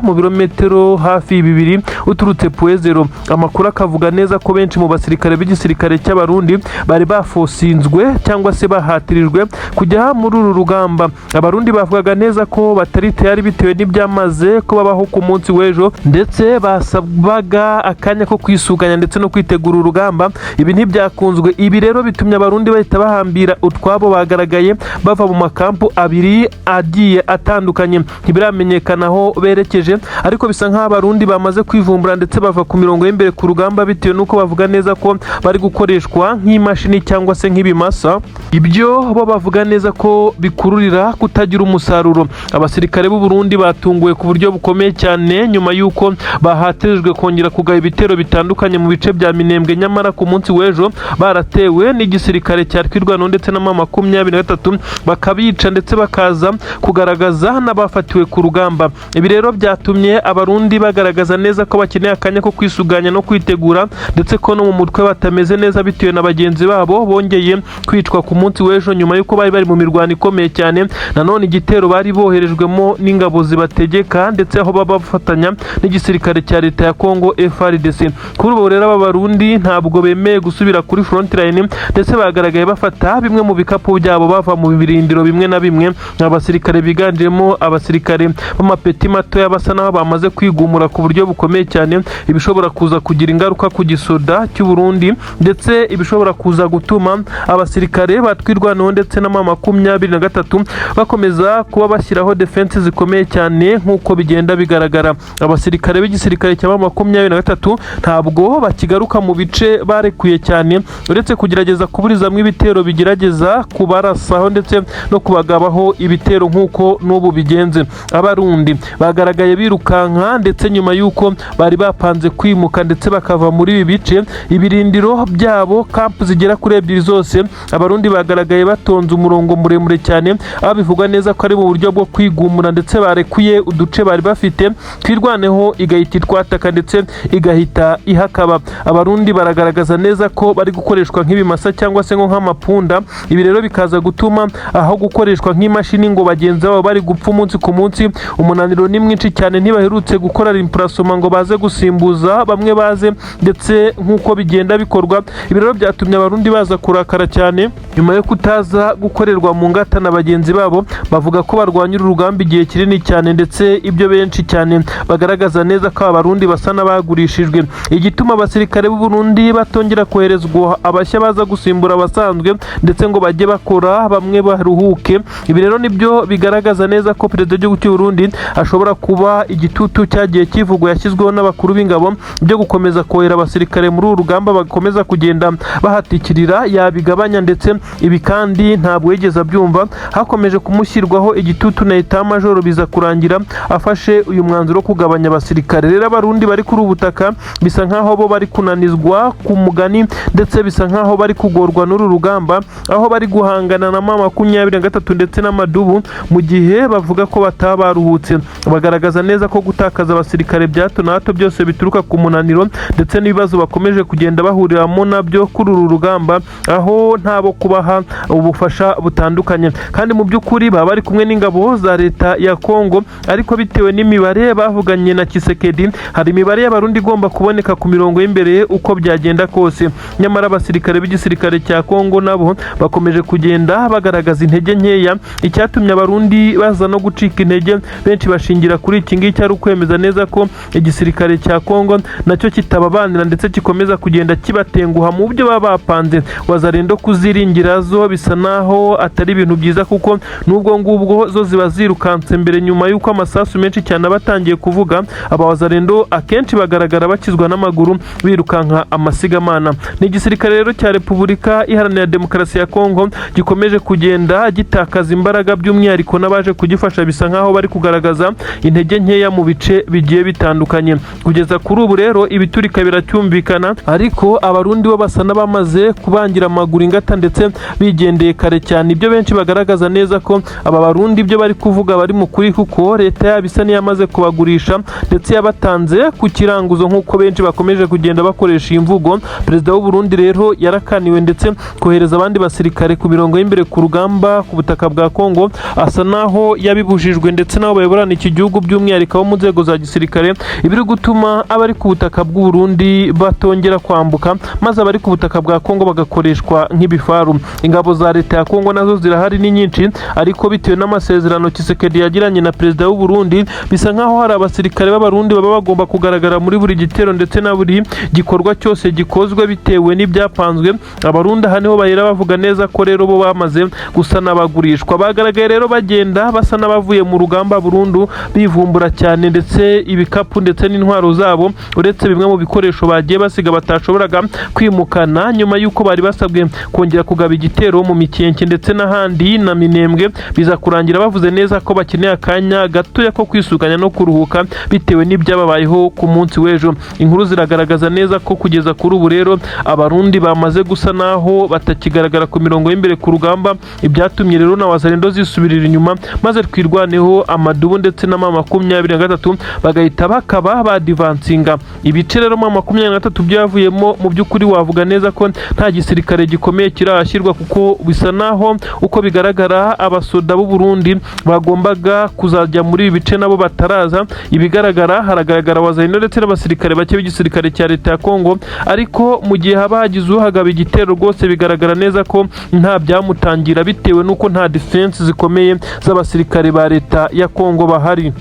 mu birometero hafi 2 uturutse Puezero. Amakuru akavuga neza ko benshi mu basirikare b'igisirikare cy'abarundi bari bafosinzwe cyangwa se bahatirijwe kujya muri uru rugamba. Abarundi bavugaga neza ko batari tayari bitewe n'ibyamaze ko babaho ku munsi w'ejo, ndetse basabaga akanya ko kwisuganya ndetse no kwitegura urugamba. Ibi ntibyakunzwe. Ibi rero bitumye abarundi bahita bahambira utwabo bagaragaye bava mu makampu abiri agiye atandukanye. Ntibiramenyekana aho berekeje, ariko bisa nk'aho abarundi bamaze kwivumbura ndetse bava ku mirongo y'imbere ku rugamba bitewe n'uko bavuga neza ko bari gukoreshwa nk'imashini cyangwa se nk'ibimasa. Ibyo bo bavuga neza ko bikururira kutagira umusaruro. Abasirikare b'u Burundi batunguwe ku buryo bukomeye cyane nyuma y'uko bahatirijwe kongera kugaba ibitero bitandukanye mu bice bya Minembwe, nyamara ku munsi w'ejo baratewe n'igisirikare cya Twirwaneho ndetse na M23 bakabica ndetse bakaza kugaragaza n'abafatiwe ku rugamba. Ibi rero byatumye abarundi bagaragaza neza ko bakeneye akanya ko kwisuganya no kwitegura, ndetse ko no mu mutwe batameze neza bitewe na bagenzi babo bongeye kwicwa ku munsi w'ejo nyuma y'uko bari mu mirwano ikomeye cyane. Nanone igitero bari boherejwemo n'ingabo zibategeka ndetse aho baba bafatanya n'igisirikare cya leta ya Kongo FARDC. Kuri ubu rero aba Barundi ntabwo bemeye gusubira kuri front line, ndetse bagaragaye bafata bimwe mu bikapu byabo bava mu birindiro bimwe na bimwe. Abasirikare biganjemo abasirikare b'amapeti mato basa naho bamaze kwigumura ku buryo bukomeye cyane, ibishobora kuza kugira ingaruka ku gisoda cy'u Burundi, ndetse ibishobora kuza gutuma abasirikare batwirwanaho ndetse na M23 bakomeza kuba bashyiraho defense zikomeye cyane nk'uko bigenda bigaragara. Abasirikare b'igisirikare cya M23 ntabwo bakigaruka mu bice barekuye cyane, uretse kugerageza kuburizamo ibitero bigerageza kubarasaho ndetse no kubagabaho ibitero nk'uko n'ubu bigenze. Abarundi bagaragaye birukanka ndetse nyuma y'uko bari bapanze kwimuka ndetse bakava muri ibi bice, ibirindiro byabo kampu zigera kuri 2 zose abarundi bagaragaye batonze umurongo muremure cyane. Abivugwa neza ko ari mu buryo bwo kwigumura ndetse barekuye uduce bari bafite, Twirwaneho igahita itwataka ndetse igahita ihakaba. Abarundi baragaragaza neza ko bari gukoreshwa nk'ibimasa cyangwa se nk'amapunda. Ibi rero bikaza gutuma aho gukoreshwa nk'imashini ngo bagenzi babo bari gupfa umunsi ku munsi. Umunaniro ni mwinshi cyane, ntibaherutse gukora remplacement ngo baze gusimbuza bamwe baze, ndetse nk'uko bigenda bikorwa. Ibi rero byatumye abarundi baza kurakara cyane nyuma yo kutaza gukorerwa mu ngata na bagenzi babo. Bavuga ko barwanya urugamba igihe kinini cyane, ndetse ibyo benshi cyane bagaragaza neza ko abarundi basa n'abagurishijwe. Igituma abasirikare b'u Burundi batongera koherezwa abashya baza gusimbura abasanzwe ndetse ngo bajye bakora bamwe baruhuke. Ibi rero nibyo bigaragaza neza ko perezida w'igihugu cy'u Burundi ashobora kuba igitutu cyagiye kivugwa yashyizweho n'abakuru b'ingabo byo gukomeza kohera abasirikare muri uru rugamba bakomeza kugenda bahatikirira yabigabanya, ndetse ibi kandi ntabwo yigeze abyumva. Hakomeje kumushyirwaho igitutu na Etat Major biza kurangira afashe uyu mwanzuro wo kugabanya abasirikare. Rero abarundi bari kuri ubutaka bisa nkaho bo bari kunanizwa ku mugani, ndetse bisa nkaho bari kugorwa n'uru rugamba, aho bari guhangana na M23 ndetse n'amadubu mu gihe bavuga ko batabaruhutse. Bagaragaza neza ko gutakaza abasirikare bya hato na hato byose bituruka ku munaniro ndetse n'ibibazo bakomeje kugenda bahuriramo nabyo kuri uru rugamba, aho ntabo kubaha ubufasha butandukanye. Kandi mu by'ukuri baba bari kumwe n'ingabo za leta ya Kongo, ariko bitewe n'imibare bavuganye na Tshisekedi, hari imibare y'abarundi igomba kuboneka ku mirongo y'imbere uko byagenda kose. Nyamara abasirikare b'igisirikare cya Kongo nabo bakomeje kugenda bagaragaza intege nkeya. Icyatumye abarundi baza no gucika intege benshi bashingira kuri iki ngiki ari ukwemeza neza ko igisirikare cya Kongo nacyo kitababanira ndetse kikomeza kugenda kibatenguha mu byo baba bapanze. Wazarendo kuziringira zo bisa naho atari ibintu byiza, kuko nubwo ngubwo zo ziba zirukanse mbere nyuma y'uko amasasu menshi cyane abatangiye kuvuga. Abawazarendo akenshi bagaragara bakizwa n'amaguru birukanka amasigamana. Ni igisirikare rero cya Repubulika Iharanira Demokarasi ya Kongo gikomeje kugenda gitakaza imbaraga, by'umwihariko n'abaje kugifasha bisa nkaho bari kugaragaza intege nkeya mu bice bigiye bitandukanye. Kugeza kuri ubu rero ibiturika biracyumvikana, ariko abarundi bo basa n'abamaze kubangira amaguru ingata ndetse bigendeye kare cyane. Ibyo benshi bagaragaza neza ko aba barundi ibyo bari kuvuga bari mu kuri, kuko leta yabo isa n'iyamaze kubagurisha ndetse yabatanze ku kiranguzo nk'uko benshi bakomeje kugenda bakoresha iyi mvugo. Perezida w'u Burundi rero yarakaniwe ndetse kohereza abandi basirikare ku mirongo y'imbere ku rugamba ku butaka bwa Kongo asa naho yabibujijwe, ndetse nabo bayoborana iki gihugu by'umwihariko abo mu nzego za gisirikare, ibiri gutuma abari ku butaka bw'u Burundi batongera kwambuka, maze abari ku butaka bwa Kongo bagakoreshwa nk'ibifaru. Ingabo za leta ya Kongo nazo zirahari ni nyinshi, ariko bitewe n'amasezerano Tshisekedi yagiranye na perezida w'u Burundi, bisa nkaho hari abasirikare b'abarundi baba bagomba kugaragara muri buri gitero ndetse na buri gikorwa cyose gikozwe bitewe n'ibyapanzwe. Abarundi aha niho bahera bavuga neza ko rero bo bamaze gusa n'abagurishwa. Bagaragaye rero bagenda basa n'abavuye mu rugamba burundu, bivumbura cyane ndetse ibikapu ndetse n'intwaro zabo, uretse bimwe mu bikoresho bagiye basiga batashoboraga kwimukana nyuma y'uko bari basabwe kongera kugaba igitero mu Mikenke ndetse n'ahandi na Minembwe, biza kurangira bavuze neza ko bakeneye akanya gatoya ko kwisuganya no kuruhuka bitewe n'ibyababayeho ku munsi w'ejo. Inkuru ziragaragaza neza ko kugeza kuri ubu rero abarundi bamaze gusa naho batakigaragara ku mirongo y'imbere ku rugamba, ibyatumye rero na wazalendo zisubirira inyuma maze twirwaneho amadubu ndetse na M23 bagahita bakaba badivansinga ibice. Rero M23 byavuyemo mu by'ukuri wavuga neza ko nta gisirikare gikomeye kirahashyirwa, kuko bisa naho uko bigaragara abasoda b'u Burundi bagombaga kuzajya muri ibi bice nabo bataraza. Ibigaragara haragaragara wazalendo ndetse n'abasirikare bake b'igisirikare cya leta ya Kongo, ariko mu gihe haba hagize uhagaba igitero rwose bigaragara neza ko nta byamutangira bitewe n'uko nta defense zikomeye z'abasirikare ba leta ya Kongo bahari.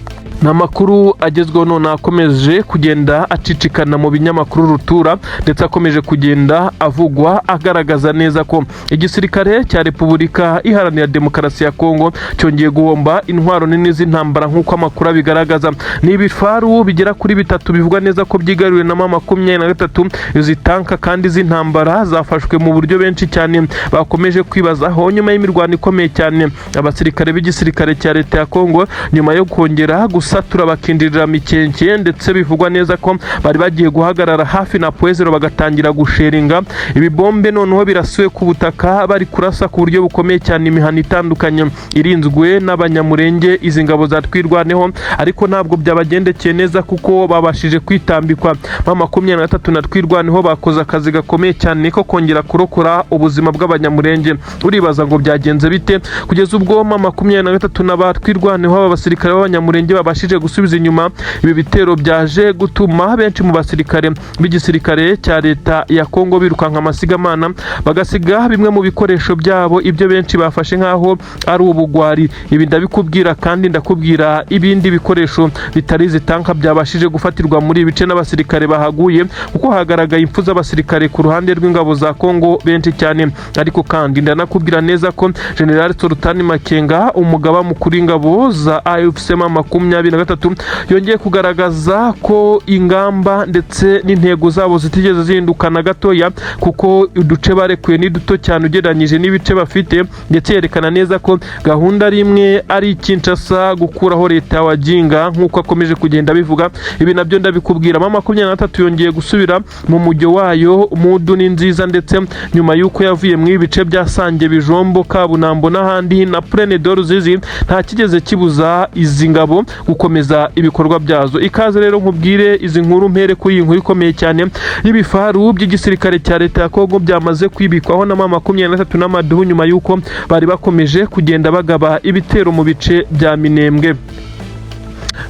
N'amakuru agezweho none akomeje kugenda acicikana mu binyamakuru rutura ndetse akomeje kugenda avugwa agaragaza neza ko igisirikare cya Repubulika Iharanira Demokarasi ya Kongo cyongeye guhomba intwaro nini z'intambara nk'uko amakuru abigaragaza. Ni ibifaru bigera kuri bitatu bivugwa neza ko byigaruriwe na M23. Izi tanka kandi z'intambara zafashwe mu buryo benshi cyane bakomeje kwibazaho nyuma y'imirwano ikomeye cyane. Abasirikare b'igisirikare cya leta ya Kongo nyuma yo kongera satura bakindirira Mikenke ndetse bivugwa neza ko bari bagiye guhagarara hafi na Poezero bagatangira gusheringa ibibombe, noneho birasuye ku butaka bari kurasa ku buryo bukomeye cyane imihana itandukanye irinzwe n'abanyamurenge. Izi ngabo zatwirwaneho ariko ntabwo byabagendekeye neza kuko babashije kwitambikwa. M23 na twirwaneho bakoze akazi gakomeye cyane ko kongera kurokora ubuzima bw'abanyamurenge. Uribaza ngo byagenze bite kugeza ubwo M23 n'abatwirwaneho aba basirikare b'abanyamurenge babashije gusubiza inyuma ibi bitero byaje gutuma benshi mu basirikare b'igisirikare cya leta ya Kongo birukanka amasigamana bagasiga bimwe mu bikoresho byabo, ibyo benshi bafashe nkaho ari ubugwari. Ibi ndabikubwira kandi ndakubwira ibindi bikoresho bitari zitanka byabashije gufatirwa muri ibice n'abasirikare bahaguye, kuko hagaragaye impfu z'abasirikare ku ruhande rw'ingabo za Kongo benshi cyane. Ariko kandi ndanakubwira neza ko General Sultan Makenga, umugaba mukuru w'ingabo za AFC M23 yongeye kugaragaza ko ingamba ndetse n'intego zabo zitigeze zihindukana gatoya, kuko uduce barekuye ni duto cyane ugereranyije n'ibice bafite, ndetse yerekana neza ko gahunda ari imwe ari Kinshasa gukuraho leta ya Wajinga nk'uko akomeje kugenda bivuga. Ibi nabyo ndabikubwira. M23 yongeye gusubira mu mujyo wayo mudu ni nziza, ndetse nyuma y'uko yavuye mu ibice bya Sange, Bijombo, Kabunambo n'ahandi na Plaine d'Ruzizi, nta kigeze kibuza izi ngabo gukomeza ibikorwa byazo. Ikaze rero nkubwire izi nkuru mpere kuri iyi nkuru ikomeye cyane y'ibifaru by'igisirikare cya leta ya Kongo byamaze kwibikwaho na M23 n'amadubu nyuma y'uko bari bakomeje kugenda bagaba ibitero mu bice bya Minembwe.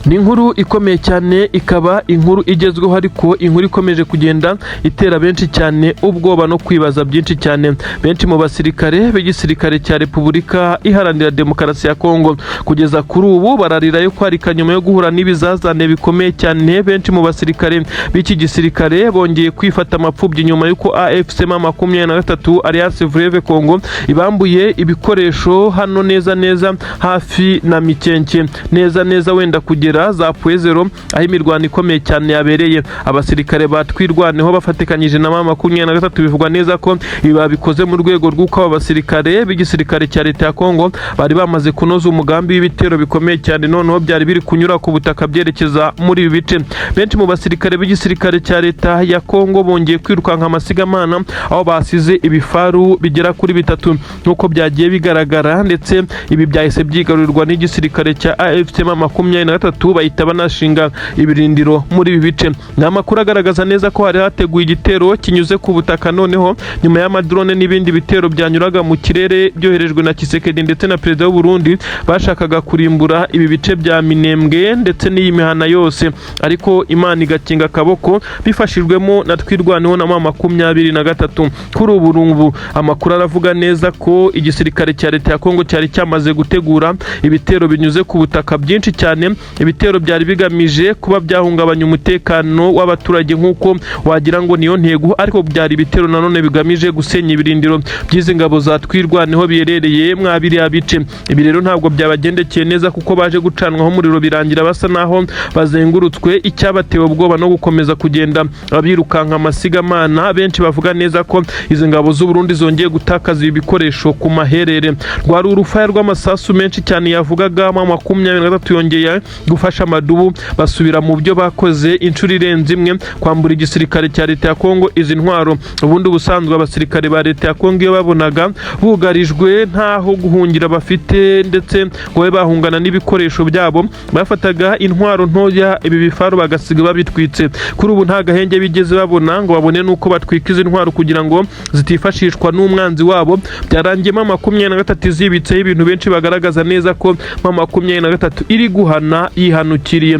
Ni inkuru ikomeye cyane, ikaba inkuru igezweho, ariko inkuru ikomeje kugenda itera benshi cyane ubwoba no kwibaza byinshi cyane. Benshi mu basirikare b'igisirikare cya Repubulika Iharanira Demokarasi ya Kongo kugeza kuri ubu bararira yo kwarika nyuma yo guhura n'ibizazane bikomeye cyane. Benshi mu basirikare b'iki gisirikare bongeye kwifata amapfubyi nyuma y'uko AFC M23 Alliance Fleuve Congo ibambuye ibikoresho hano neza hafi na Mikenke neza wenda kugera za Puezero aho imirwano ikomeye cyane yabereye. Abasirikare batwirwaneho bafatikanyije na M23 bivugwa neza ko ibi babikoze mu rwego rw'uko aba basirikare b'igisirikare cya leta ya Kongo bari bamaze kunoza umugambi w'ibitero bikomeye cyane, noneho byari biri kunyura ku butaka byerekeza muri ibi bice. Benshi mu basirikare b'igisirikare cya leta ya Kongo bongeye kwirukanka amasigamana aho basize ibifaru bigera kuri 3 nk'uko byagiye bigaragara, ndetse ibi byahise byigarurirwa n'igisirikare cya AFC M23 bahita banashinga ibirindiro muri ibi bice. Ni amakuru agaragaza neza ko hari hateguye igitero kinyuze ku butaka, noneho nyuma y'amadrone n'ibindi bitero byanyuraga mu kirere byoherejwe na Tshisekedi ndetse na perezida w'u Burundi bashakaga kurimbura ibi bice bya Minembwe ndetse n'iyi mihana yose, ariko Imana igakinga akaboko bifashijwemo na twirwaneho na M23. Kuri ubu amakuru aravuga neza ko igisirikare cya leta ya Kongo cyari cyamaze gutegura ibitero binyuze ku butaka byinshi cyane. Ibitero byari bigamije kuba byahungabanya umutekano w'abaturage nk'uko wagira ngo niyo ntego, ariko byari ibitero nanone bigamije gusenya ibirindiro by'izi ngabo za twirwaneho biherereye mwabiriya bice. Ibi rero ntabwo byabagendekeye neza kuko baje gucanwaho umuriro birangira basa naho bazengurutswe, icyabatewe ubwoba no gukomeza kugenda birukanka amasigamana. Benshi bavuga neza ko izi ngabo z'u Burundi zongeye gutakaza ibi bikoresho ku maherere. Rwari urufaya rw'amasasu menshi cyane yavugaga M23 yongeye gufasha amadubu basubira mu byo bakoze inshuro irenze imwe, kwambura igisirikare cya leta ya Kongo izi ntwaro. Ubundi ubusanzwe abasirikare ba leta ya Kongo iyo babonaga bugarijwe ntaho guhungira bafite ndetse ngo babe bahungana n'ibikoresho byabo, bafataga intwaro ntoya ibi bifaru bagasiga babitwitse. Kuri ubu nta gahenge bigeze babona ngo babone nuko batwika izi ntwaro kugira ngo zitifashishwa n'umwanzi wabo. Byarangiye M23 zibitseho ibintu benshi bagaragaza neza ko M23 iri guhana yihanukiriye.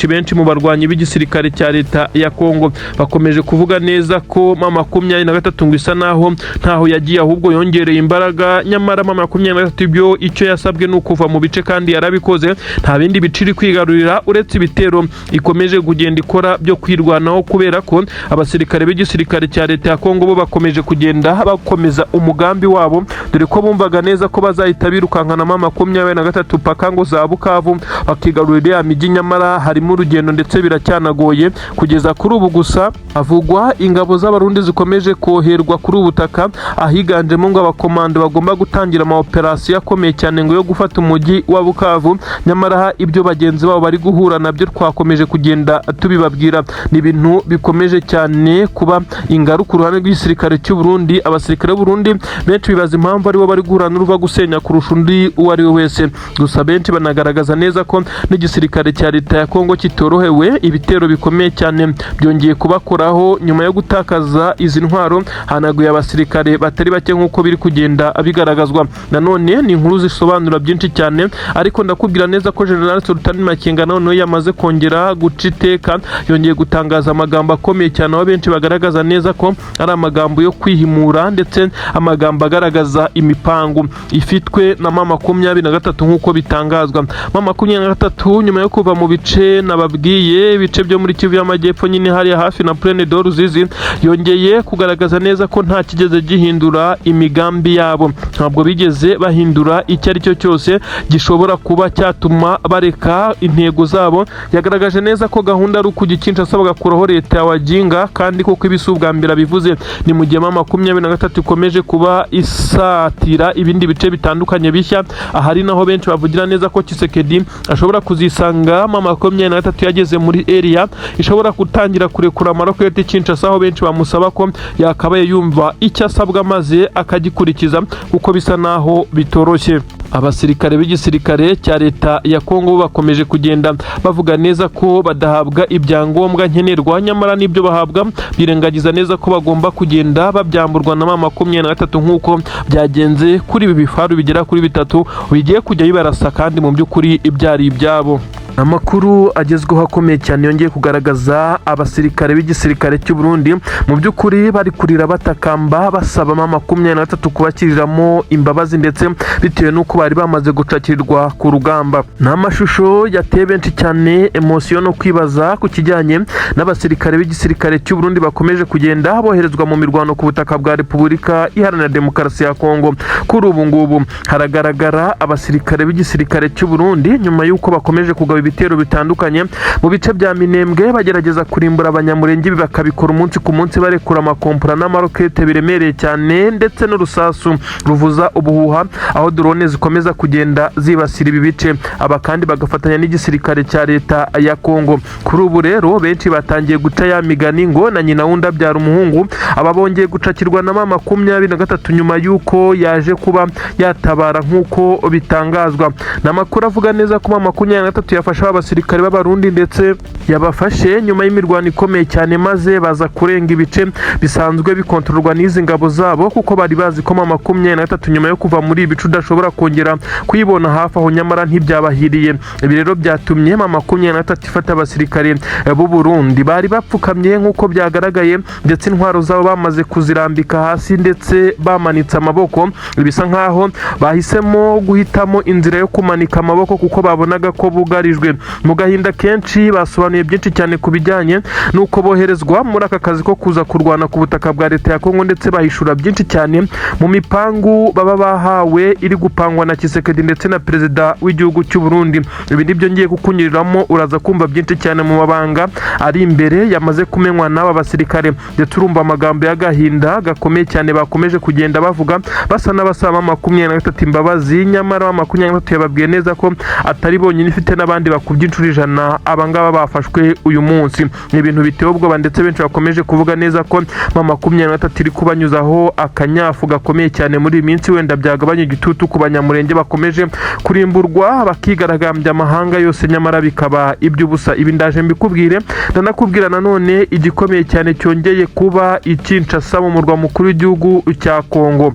Benshi mu barwanyi b'igisirikare cya leta ya Kongo bakomeje kuvuga neza ko M23 ngo isa naho ntaho yagiye, ahubwo yongereye imbaraga. Nyamara M23 ibyo icyo yasabwe no kuva mu bice kandi yarabikoze, nta bindi biciri kwigarurira uretse ibitero ikomeje kugenda ikora byo kwirwanaho, kubera ko abasirikare b'igisirikare cya leta ya Kongo bo bakomeje kugenda bakomeza umugambi wabo, dore ko bumvaga neza ko bazahita birukankana M23 paka ngo za Bukavu bakigarurira ya migi. Nyamara harimo urugendo ndetse biracyanagoye kugeza kuri ubu. Gusa havugwa ingabo z'abarundi zikomeje koherwa kuri ubutaka, ahiganjemo ngo abakomando bagomba gutangira amaoperasiyo akomeye cyane ngo yo gufata umujyi wa Bukavu. Nyamara ibyo bagenzi babo bari guhura nabyo twakomeje kugenda tubibabwira. Ni ibintu bikomeje cyane kuba ingaruka ku ruhande rw'igisirikare cy'u Burundi. Abasirikare b'u Burundi benshi bibaza impamvu aribo bari guhura n'uruva gusenya kurusha undi uwo ari we wese. Gusa benshi banagaragaza neza ko n'igisirikare cya leta ya Kongo kitorohewe. Ibitero bikomeye cyane byongeye kubakoraho nyuma yo gutakaza izi ntwaro, hanaguye abasirikare batari bake nk'uko biri kugenda bigaragazwa. Nanone ni inkuru zisobanura byinshi cyane, ariko ndakubwira neza ko General Sultan Makenga none yamaze kongera guca iteka, yongeye gutangaza amagambo akomeye cyane, aho benshi bagaragaza neza ko ari amagambo yo kwihimura ndetse amagambo agaragaza imipango ifitwe na M23 nk'uko bitangazwa. M23 nyuma yo kuva mu bice nababwiye, ibice byo muri Kivu y'Amajyepfo nyine hariya hafi na Plaine de Ruzizi, yongeye kugaragaza neza ko nta kigeze gihindura imigambi yabo. Ntabwo bigeze bahindura icyo ari cyo cyose gishobora kuba cyatuma bareka intego zabo. Yagaragaje neza ko gahunda ari ukugikinca asaba gakuraho leta ya Wajinga, kandi koko ibisubwa mbere bivuze ni mu gihe M23 ikomeje kuba isatira ibindi bice bitandukanye bishya. Ahari naho benshi bavugira neza ko Tshisekedi ashobora kuzisanga M23 yageze muri area ishobora gutangira kurekura amaroketi Kinshasa, aho benshi bamusaba ko yakabaye yumva icyo asabwa maze akagikurikiza kuko bisa naho bitoroshye. Abasirikare b'igisirikare cya leta ya Kongo bakomeje kugenda bavuga neza ko badahabwa ibyangombwa nkenerwa, nyamara n'ibyo bahabwa birengagiza neza ko bagomba kugenda babyamburwa na M23 nk'uko byagenze kuri ibi bifaru bigera kuri 3 bigiye kujya bibarasa kandi mu by'ukuri ibyari ibyabo. Amakuru agezweho akomeye cyane yongeye kugaragaza abasirikare b'igisirikare cy'u Burundi mu by'ukuri bari kurira batakamba basaba M23 kubakiriramo imbabazi ndetse bitewe n'uko bari bamaze gucakirirwa ku rugamba. Nta mashusho yateye benshi cyane emotion no kwibaza ku kijyanye n'abasirikare b'igisirikare cy'u Burundi bakomeje kugenda boherezwa mu mirwano ku butaka bwa Repubulika Iharanira Demokarasi ya Kongo. Kuri ubu ngubu haragaragara abasirikare b'igisirikare cy'u Burundi nyuma y'uko bakomeje kugaba ibitero bitandukanye mu bice bya Minembwe bagerageza kurimbura abanyamurenge, bakabikora umunsi ku munsi barekura amakompora n'amarokete biremereye cyane ndetse n'urusasu ruvuza ubuhuha, aho drone zikomeza kugenda zibasira ibi bice. Aba kandi bagafatanya n'igisirikare cya leta ya Kongo. Kuri ubu rero benshi batangiye guca ya migani ngo na nyina wundi abyara umuhungu. Aba bongeye gucakirwa na mama 23 nyuma y'uko yaje kuba yatabara nk'uko bitangazwa. N'amakuru avuga neza ko mama 23 yafasha abasirikare b'abarundi ndetse yabafashe nyuma y'imirwano ikomeye cyane, maze baza kurenga ibice bisanzwe bikontororwa n'izi ngabo zabo, kuko bari bazi ko mama 23 nyuma yo kuva muri ibice udashobora kongera kuyibona hafi aho, nyamara ntibyabahiriye. Ibi rero byatumye mama 23 ifata abasirikare b'u Burundi bari bapfukamye nk'uko byagaragaye, ndetse intwaro zabo bamaze kuzirambika hasi ndetse bamanitse amaboko. Bisa nkaho bahisemo guhitamo inzira yo kumanika amaboko kuko babonaga ko bugarijwe. Mu gahinda kenshi basobanuye byinshi cyane ku bijyanye n'uko boherezwa muri aka kazi ko kuza kurwana ku butaka bwa leta ya Kongo, ndetse bahishura byinshi cyane mu mipangu baba bahawe iri gupangwa na Tshisekedi ndetse na perezida w'igihugu cy'u Burundi. Ibi nibyo ngiye kukunyuriramo, uraza kumva byinshi cyane mu mabanga ari imbere yamaze kumenywa n'aba basirikare, ndetse urumva amagambo y'agahinda gakomeye cyane bakomeje kugenda bavuga, basa n'abasaba 23 imbabazi. Nyamara 23 yababwiye neza ko atari bonyine, ifite n'abandi bakubye inshuro 100 abangaba bafashwe uyu munsi. Ni ibintu biteye ubwoba, ndetse benshi bakomeje kuvuga neza ko mama 23 iri kubanyuzaho akanyafu gakomeye cyane muri iyi minsi, wenda byagabanya igitutu ku banyamurenge bakomeje kurimburwa bakigaragambya amahanga yose, nyamara bikaba iby'ubusa. Ibi ndaje mbikubwire, ndanakubwira nanone igikomeye cyane cyongeye kuba i Kinshasa mu murwa mukuru w'igihugu cya Kongo.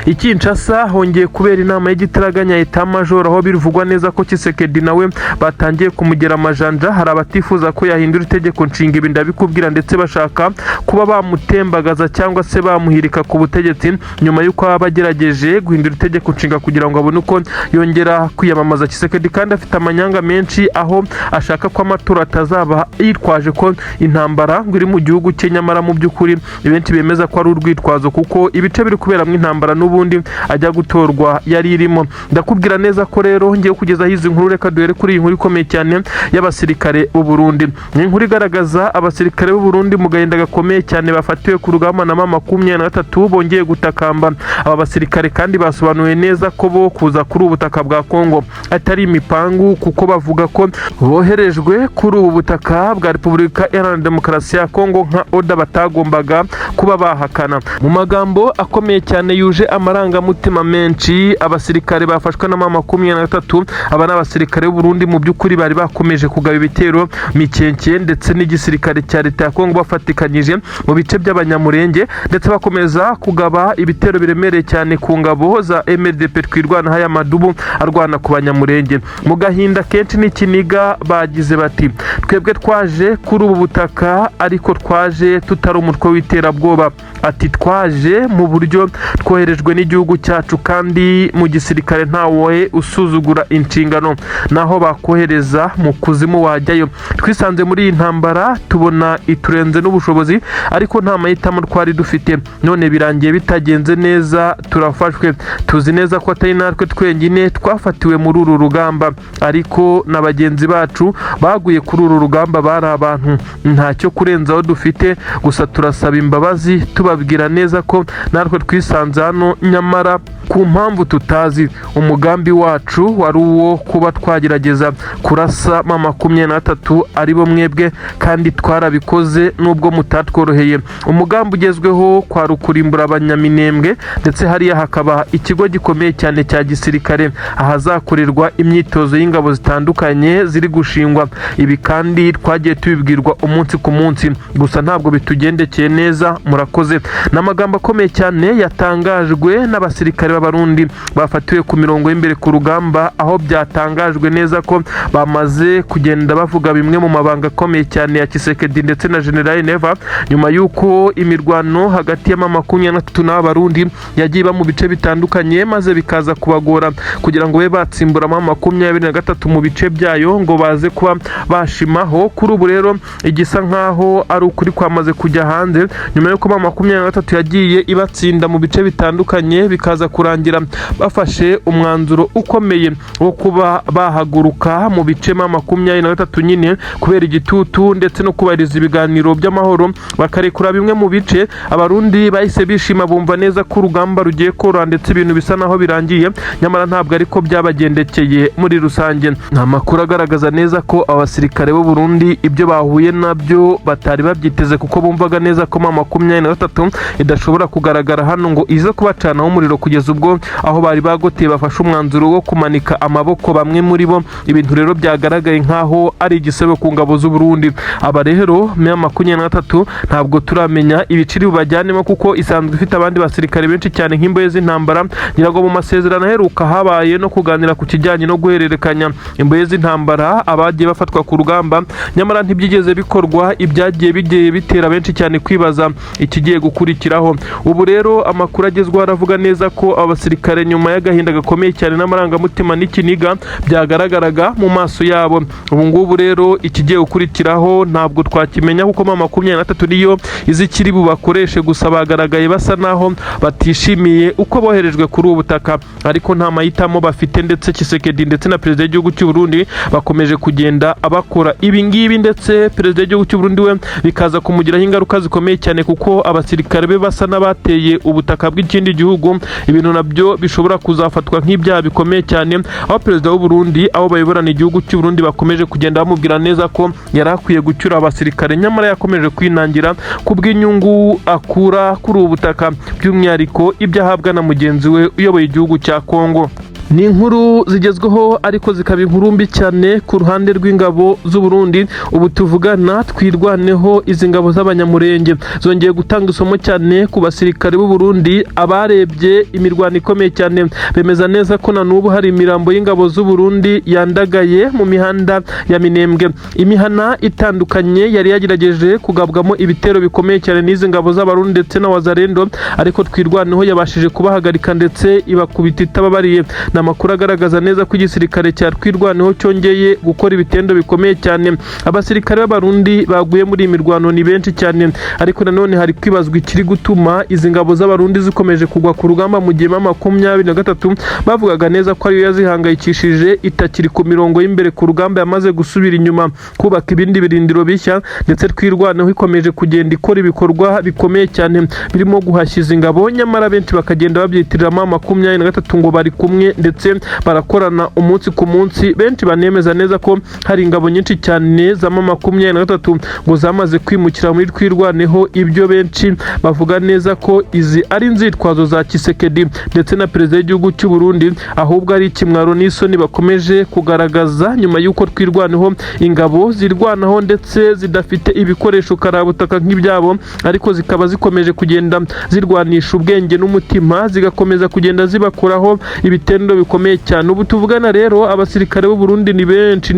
I Kinshasa hongeye kubera inama y'igitaraganya etat-major, aho bivugwa neza ko Tshisekedi nawe batangiye kumugera amajanja. Hari abatifuza ko yahindura itegeko nshinga, ibi ndabikubwira, ndetse bashaka kuba bamutembagaza cyangwa se bamuhirika ku butegetsi nyuma y'uko baba bagerageje guhindura itegeko nshinga kugira ngo abone uko yongera kwiyamamaza. Tshisekedi kandi afite amanyanga menshi, aho ashaka ko amatora atazaba yitwaje ko intambara ngo iri mu gihugu cye, nyamara mu by'ukuri benshi bemeza ko ari urwitwazo, kuko ibice biri kuberamo intambara n'ubundi ajya gutorwa yari irimo. Ndakubwira neza ko rero ngiye kugezaho izi nkuru. Reka duhere kuri iyi nkuru ikomeye cyane y'abasirikare b'u Burundi. Ni inkuru igaragaza abasirikare b'u Burundi mu gahinda gakomeye cyane bafatiwe ku rugamba na mama 23 bongeye gutakamba. Aba basirikare kandi basobanuye neza ko bo kuza kuri ubutaka bwa Kongo atari imipangu, kuko bavuga ko boherejwe kuri ubu butaka bwa Repubulika Iharanira Demokarasi ya Kongo nka oda batagombaga kuba bahakana. Mu magambo akomeye cyane yuje amarangamutima menshi, abasirikare bafashwe na mama 23 aba n'abasirikare b'u Burundi mu by'ukuri bari bakomeje kugaba ibitero mikenke ndetse n'igisirikare cya leta ya Kongo bafatikanyije mu bice by'abanyamurenge, ndetse bakomeza kugaba ibitero biremereye cyane ku ngabo za MLDP twirwana haya madubu arwana ku banyamurenge. Mu gahinda kenshi n'ikiniga bagize bati, twebwe twaje kuri ubu butaka ariko twaje tutari umutwe w'iterabwoba. Ati twaje mu buryo twoherejwe n'igihugu cyacu, kandi mu gisirikare ntawe usuzugura inshingano, naho bakohereza mu kuzimu wajyayo. Twisanze muri iyi ntambara tubona iturenze n'ubushobozi, ariko nta mahitamo twari dufite. None birangiye bitagenze neza, turafashwe. Tuzi neza ko atari natwe twenyine twafatiwe muri uru rugamba, ariko na bagenzi bacu baguye kuri uru rugamba bari abantu. Ntacyo kurenzaho dufite, gusa turasaba imbabazi tubabwira neza ko natwe twisanze hano, nyamara ku mpamvu tutazi. Umugambi wacu wari uwo kuba twagerageza kurasa mama 23 aribo mwebwe, kandi twarabikoze nubwo mutatworoheye. Umugambi ugezweho kwa rukurimbura abanyaminembwe, ndetse hariya hakaba ikigo gikomeye cyane cya gisirikare ahazakorerwa imyitozo y'ingabo zitandukanye ziri gushingwa. Ibi kandi twagiye tubibwirwa umunsi ku munsi, gusa ntabwo bitugendekeye neza. Murakoze. N'amagambo akomeye cyane yatangajwe n'abasirikare b'abarundi bafatiwe ku mirongo y'imbere ku rugamba, aho byatangajwe neza ko bamaze kugenda bavuga bimwe mu mabanga akomeye cyane ya Tshisekedi ndetse na General Neva, nyuma y'uko imirwano hagati ya mama 23 n'abarundi yagiye ba mu bice bitandukanye, maze bikaza kubagora kugira ngo be batsimbura mama 23 mu bice byayo ngo baze kuba bashimaho. Kuri ubu rero igisa nkaho ari ukuri kwamaze kujya hanze, nyuma y'uko mama 23 yagiye ibatsinda mu bice bitandukanye bitandukanye bikaza kurangira bafashe umwanzuro ukomeye wo kuba bahaguruka mu bice 23 nyine kubera igitutu ndetse no kubariza ibiganiro by'amahoro bakarekura bimwe mu bice. Abarundi bahise bishima bumva neza ko urugamba rugiye koroha ndetse ibintu bisa naho birangiye, nyamara ntabwo ariko byabagendekeye muri rusange. Nta makuru agaragaza neza ko abasirikare b'u Burundi ibyo bahuye nabyo batari babyiteze, kuko bumvaga neza ko 23 idashobora kugaragara hano ngo ize kubacanaho umuriro kugeza ubwo aho bari bagoteye bafashe umwanzuro wo kumanika amaboko bamwe muri bo. Ibintu rero byagaragaye nkaho ari igisebo ku ngabo z'u Burundi. Aba rero 23 ntabwo turamenya ibiciri bubajyanemo kuko isanzwe ifite abandi basirikare benshi cyane nk'imboye z'intambara. Ngira ngo mu masezerano aheruka habaye no kuganira ku kijyanye no guhererekanya imboye z'intambara abagiye bafatwa ku rugamba, nyamara ntibyigeze bikorwa. Ibyagiye bigiye bitera benshi cyane kwibaza ikigiye gukurikiraho. Ubu rero amakuru agezweho aravuga neza ko abasirikare nyuma y'agahinda gakomeye cyane n'amarangamutima n'ikiniga byagaragaraga mu maso yabo. Ubu ngubu rero ikigiye gukurikiraho ntabwo twakimenya kuko 23 niyo izikiri bubakoreshe, gusa bagaragaye basa naho batishimiye uko boherejwe kuri ubu butaka, ariko nta mahitamo bafite. Ndetse Tshisekedi ndetse na perezida w'igihugu cy'u Burundi bakomeje kugenda abakora ibi ngibi, ndetse perezida w'igihugu cy'u Burundi we bikaza kumugiraho ingaruka zikomeye cyane kuko abasirikare be basa n'abateye ubutaka bw'ikindi gihugu. Ibintu nabyo bishobora kuzafatwa nk'ibyaha bikomeye cyane, aho perezida w'u Burundi abo bayoborana igihugu cy'u Burundi bakomeje kugenda bamubwira neza ko yari akwiye gucyura abasirikare, nyamara yakomeje kwinangira ku bw'inyungu akura kuri ubu butaka, by'umwihariko ibyo ahabwa na mugenzi we uyoboye igihugu cya Kongo. Ni inkuru zigezweho ariko zikaba inkuru mbi cyane ku ruhande rw'ingabo z'u Burundi. Ubu tuvugana twirwaneho izi ngabo z'abanyamurenge zongeye gutanga isomo cyane ku basirikare b'u Burundi. Abarebye imirwano ikomeye cyane bemeza neza ko na n'ubu hari imirambo y'ingabo z'u Burundi yandagaye mu mihanda ya Minembwe. Imihana itandukanye yari yagerageje kugabwamo ibitero bikomeye cyane n'izi ngabo z'abarundi ndetse na Wazalendo, ariko twirwaneho yabashije kubahagarika ndetse ibakubita itababariye. Amakuru agaragaza neza ko igisirikare cya twirwaneho cyongeye gukora ibitendo bikomeye cyane. Abasirikare b'abarundi baguye muri iyi mirwano ni benshi cyane, ariko nanone hari kwibazwa ikiri gutuma izi ngabo z'abarundi zikomeje kugwa ku rugamba mu gihe 23 bavugaga neza ko ariyo yazihangayikishije itakiri ku mirongo y'imbere ku rugamba, yamaze gusubira inyuma kubaka ibindi birindiro bishya. Ndetse twirwaneho ikomeje kugenda ikora ibikorwa bikomeye cyane birimo guhashyiza ingabo, nyamara benshi bakagenda babyitirira 23 ngo bari kumwe ndetse barakorana umunsi ku munsi. Benshi banemeza neza ko hari ingabo nyinshi cyane za 23 ngo zamaze kwimukira muri twirwaneho. Ibyo benshi bavuga neza ko izi ari inzitwazo za Tshisekedi ndetse na perezida w'igihugu cy'u Burundi, ahubwo ari ikimwaro n'isoni bakomeje kugaragaza nyuma y'uko twirwaneho ingabo zirwanaho ndetse zidafite ibikoresho karabutaka nk'ibyabo, ariko zikaba zikomeje kugenda zirwanisha ubwenge n'umutima, zigakomeza kugenda zibakuraho ibitendo bikomeye cyane. Ubu tuvugana rero abasirikare b'u Burundi ni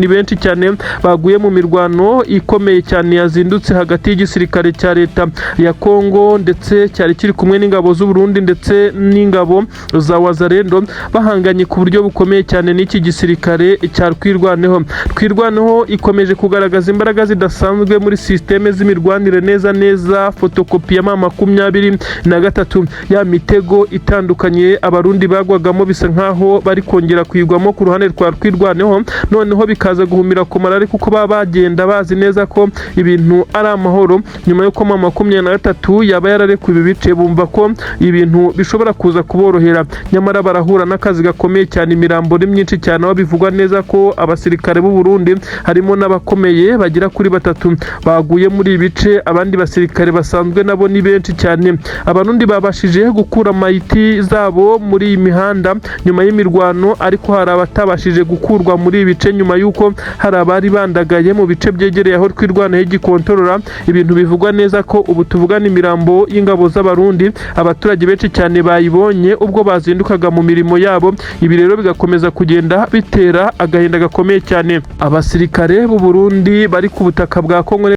benshi cyane baguye mu mirwano ikomeye cyane yazindutse hagati y'igisirikare cya leta ya Kongo ndetse cyari kiri kumwe n'ingabo z'u Burundi ndetse n'ingabo za Wazalendo, bahanganye ku buryo bukomeye cyane n'iki gisirikare cya twirwaneho. Twirwaneho ikomeje kugaragaza imbaraga zidasanzwe muri systeme z'imirwanire neza fotokopi ya 23 ya mitego itandukanye abarundi bagwagamo, bisa nkaho bari kongera kwigwamo ku ruhande rwa twirwaneho, noneho bikaza guhumira ku marari kuko baba bagenda bazi neza ko ibintu ari amahoro. Nyuma y'uko 23 yaba yararekuye ibi bice, bumva ko ibintu bishobora kuza kuborohera, nyamara barahura n'akazi gakomeye cyane. Imirambo ni myinshi cyane, aho bivugwa neza ko abasirikare b'u Burundi harimo n'abakomeye bagera kuri 3 baguye muri ibi bice. Abandi basirikare basanzwe nabo ni benshi cyane. Abarundi babashije gukura mayiti zabo muri iyi mihanda nyuma y'imirwano, ariko hari abatabashije gukurwa muri ibi bice nyuma y'uko hari abari bandagaye mu bice byegereye aho twirwanaho igikontorora. Ibintu bivugwa neza ko ubu tuvugana imirambo y'ingabo z'abarundi abaturage benshi cyane bayibonye ubwo bazindukaga mu mirimo yabo. Ibi rero bigakomeza kugenda bitera agahinda gakomeye cyane. Abasirikare b'u Burundi bari ku butaka bwa Kongo